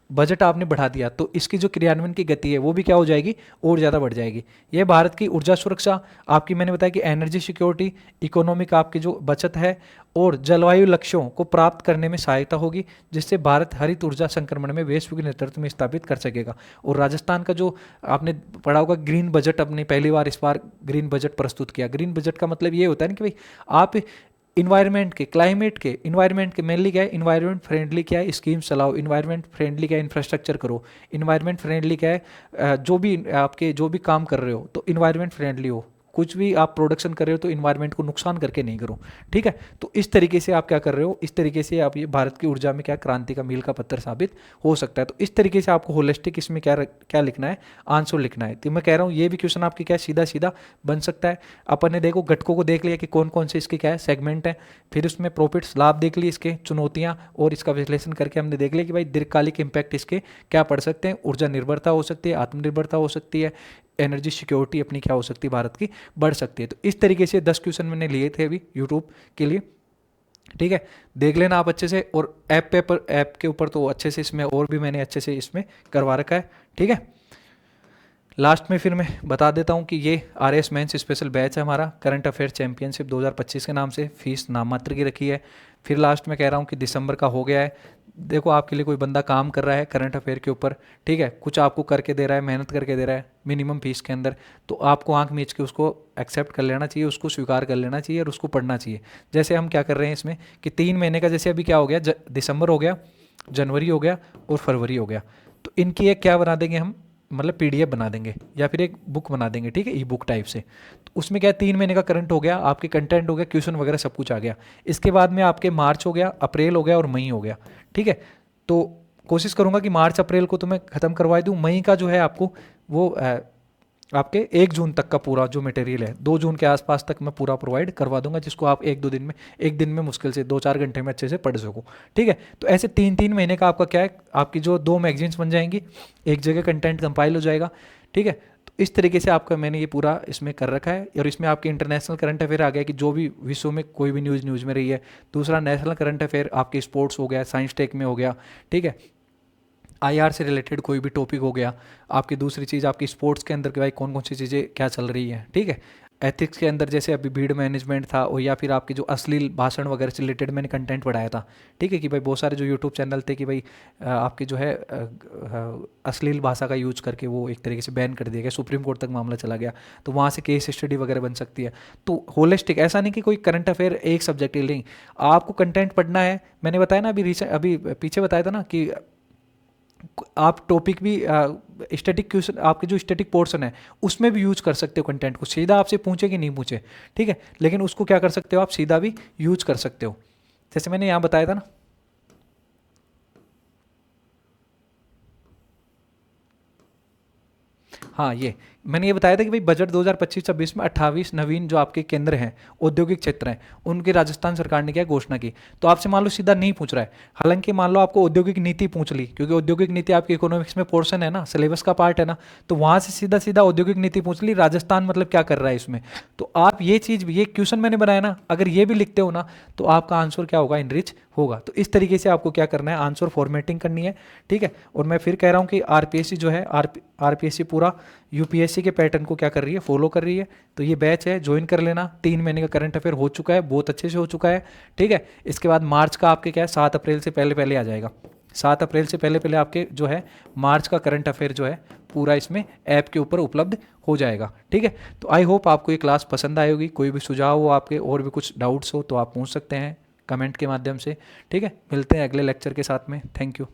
बजट आपने बढ़ा दिया, तो इसकी जो क्रियान्वयन की गति है वो भी क्या हो जाएगी, और ज़्यादा बढ़ जाएगी। यह भारत की ऊर्जा सुरक्षा, आपकी मैंने बताया कि एनर्जी सिक्योरिटी, इकोनॉमिक आपकी जो बचत है, और जलवायु लक्ष्यों को प्राप्त करने में सहायता होगी, जिससे भारत हरित ऊर्जा संक्रमण में वैश्विक नेतृत्व में स्थापित कर सकेगा। और राजस्थान का जो आपने पढ़ा होगा ग्रीन बजट, अपने पहली बार इस बार ग्रीन बजट प्रस्तुत किया। ग्रीन बजट का मतलब ये होता है ना कि भाई आप इन्वायरमेंट के, क्लाइमेट के, इन्वायरमेंट के मेनली क्या है, इन्वायरमेंट फ्रेंडली क्या है स्कीम चलाओ, इन्वायरमेंट फ्रेंडली क्या है इंफ्रास्ट्रक्चर करो, इन्वायरमेंट फ्रेंडली क्या है जो भी आपके जो भी काम कर रहे हो तो इन्वायरमेंट फ्रेंडली हो, कुछ भी आप प्रोडक्शन कर रहे हो तो इन्वायरमेंट को नुकसान करके नहीं करो, ठीक है। तो इस तरीके से आप क्या कर रहे हो, इस तरीके से आप ये भारत की ऊर्जा में क्या क्रांति का मील का पत्थर साबित हो सकता है। तो इस तरीके से आपको होलिस्टिक इसमें क्या लिखना है, आंसर लिखना है। तो मैं कह रहा हूँ ये भी क्वेश्चन आपके क्या सीधा सीधा बन सकता है। अपन ने देखो घटकों को देख लिया कि कौन कौन से इसके क्या है सेगमेंट है, फिर उसमें प्रॉफिट्स लाभ देख लिए, इसके चुनौतियाँ, और इसका विश्लेषण करके हमने देख लिया कि भाई दीर्घकालिक इंपैक्ट इसके क्या पड़ सकते हैं। ऊर्जा निर्भरता हो सकती है, आत्मनिर्भरता हो सकती है, एनर्जी सिक्योरिटी अपनी क्या हो सकती है भारत की बढ़ सकती है। तो इस तरीके से 10 क्वेश्चन मैंने लिए थे अभी यूट्यूब के लिए, ठीक है, देख लेना आप अच्छे से। और ऐप के ऊपर तो अच्छे से इसमें और भी मैंने अच्छे से इसमें करवा रखा है, ठीक है। लास्ट में फिर मैं बता देता हूँ कि ये RS मेंस स्पेशल बैच है हमारा, करंट अफेयर चैंपियनशिप 2025 के नाम से, फीस नाम मात्र की रखी है। फिर लास्ट में कह रहा हूँ कि दिसंबर का हो गया है। देखो आपके लिए कोई बंदा काम कर रहा है करंट अफेयर के ऊपर, ठीक है, कुछ आपको करके दे रहा है, मेहनत करके दे रहा है मिनिमम फीस के अंदर, तो आपको आंख मीच के उसको एक्सेप्ट कर लेना चाहिए, उसको स्वीकार कर लेना चाहिए और उसको पढ़ना चाहिए। जैसे हम क्या कर रहे हैं इसमें कि 3 महीने का, जैसे अभी क्या हो गया, दिसंबर हो गया, जनवरी हो गया और फरवरी हो गया, तो इनकी एक क्या बना देंगे हम, मतलब PDF बना देंगे या फिर एक बुक बना देंगे, ठीक है, ई बुक टाइप से। तो उसमें क्या है 3 महीने का करंट हो गया, आपके कंटेंट हो गया, क्वेश्चन वगैरह सब कुछ आ गया। इसके बाद में आपके मार्च हो गया, अप्रैल हो गया और मई हो गया, ठीक है। तो कोशिश करूंगा कि मार्च अप्रैल को तो मैं ख़त्म करवा दूँ, मई का जो है आपको वो आपके 1 जून तक का पूरा जो मटेरियल है, 2 जून के आसपास तक मैं पूरा प्रोवाइड करवा दूंगा, जिसको आप 1-2 दिन में, एक दिन में मुश्किल से 2-4 घंटे में अच्छे से पढ़ सको। ठीक है, तो ऐसे 3-3 महीने का आपका क्या है, आपकी जो 2 मैगजीन्स बन जाएंगी, एक जगह कंटेंट कंपाइल हो जाएगा। ठीक है, तो इस तरीके से आपका मैंने ये पूरा इसमें कर रखा है। और इसमें आपके इंटरनेशनल करंट अफेयर आ गया कि जो भी विश्व में कोई भी न्यूज़ में रही है। दूसरा नेशनल करंट अफेयर आपके स्पोर्ट्स हो गया, साइंस टेक में हो गया। ठीक है, आईआर से रिलेटेड कोई भी टॉपिक हो गया आपकी। दूसरी चीज़ आपकी स्पोर्ट्स के अंदर कि भाई कौन कौन सी चीज़ें क्या चल रही हैं। ठीक है, एथिक्स के अंदर जैसे अभी भीड़ मैनेजमेंट था, और या फिर आपके जो अश्लील भाषण वगैरह से रिलेटेड मैंने कंटेंट बढ़ाया था। ठीक है, कि भाई बहुत सारे जो यूट्यूब चैनल थे कि भाई आपके जो है अश्लील भाषा का यूज करके वो एक तरीके से बैन कर दिया गया, सुप्रीम कोर्ट तक मामला चला गया, तो वहाँ से केस स्टडी वगैरह बन सकती है। तो होलिस्टिक, ऐसा नहीं कि कोई करंट अफेयर एक सब्जेक्ट ही नहीं, आपको कंटेंट पढ़ना है। मैंने बताया ना अभी पीछे बताया था ना कि आप टॉपिक भी स्टैटिक क्वेश्चन, आपके जो स्टैटिक पोर्शन है उसमें भी यूज कर सकते हो कंटेंट को। सीधा आपसे पूछे कि नहीं पूछे, ठीक है, लेकिन उसको क्या कर सकते हो आप, सीधा भी यूज कर सकते हो, जैसे मैंने यहाँ बताया था ना। हाँ, ये मैंने ये बताया था कि भाई बजट 2025-26 में 28 नवीन जो आपके केंद्र हैं, औद्योगिक क्षेत्र हैं, उनकी राजस्थान सरकार ने क्या घोषणा की। तो आपसे मान लो सीधा नहीं पूछ रहा है, हालांकि मान लो आपको औद्योगिक नीति पूछ ली, क्योंकि औद्योगिक नीति आपकी इकोनॉमिक्स में पोर्शन है ना, सिलेबस का पार्ट है ना, तो वहाँ से सीधा सीधा औद्योगिक नीति पूछ ली, राजस्थान मतलब क्या कर रहा है इसमें। तो आप ये चीज़, ये क्वेश्चन मैंने बनाया ना, अगर ये भी लिखते हो ना, तो आपका आंसर क्या होगा, इनरिच होगा। तो इस तरीके से आपको क्या करना है, आंसर फॉर्मेटिंग करनी है। ठीक है, और मैं फिर कह रहा हूँ कि आरपीएससी जो है, आरपीएससी पूरा यूपीएससी के पैटर्न को क्या कर रही है, फॉलो कर रही है। तो ये बैच है, ज्वाइन कर लेना। 3 महीने का करंट अफेयर हो चुका है, बहुत अच्छे से हो चुका है। ठीक है, इसके बाद मार्च का आपके क्या है, 7 अप्रैल से पहले पहले आ जाएगा। 7 अप्रैल से पहले पहले आपके जो है मार्च का करंट अफेयर जो है पूरा इसमें ऐप के ऊपर उपलब्ध हो जाएगा। ठीक है, तो आई होप आपको ये क्लास पसंद आई होगी। कोई भी सुझाव हो आपके, और भी कुछ डाउट्स हो, तो आप पूछ सकते हैं कमेंट के माध्यम से। ठीक है, मिलते हैं अगले लेक्चर के साथ में। Thank you.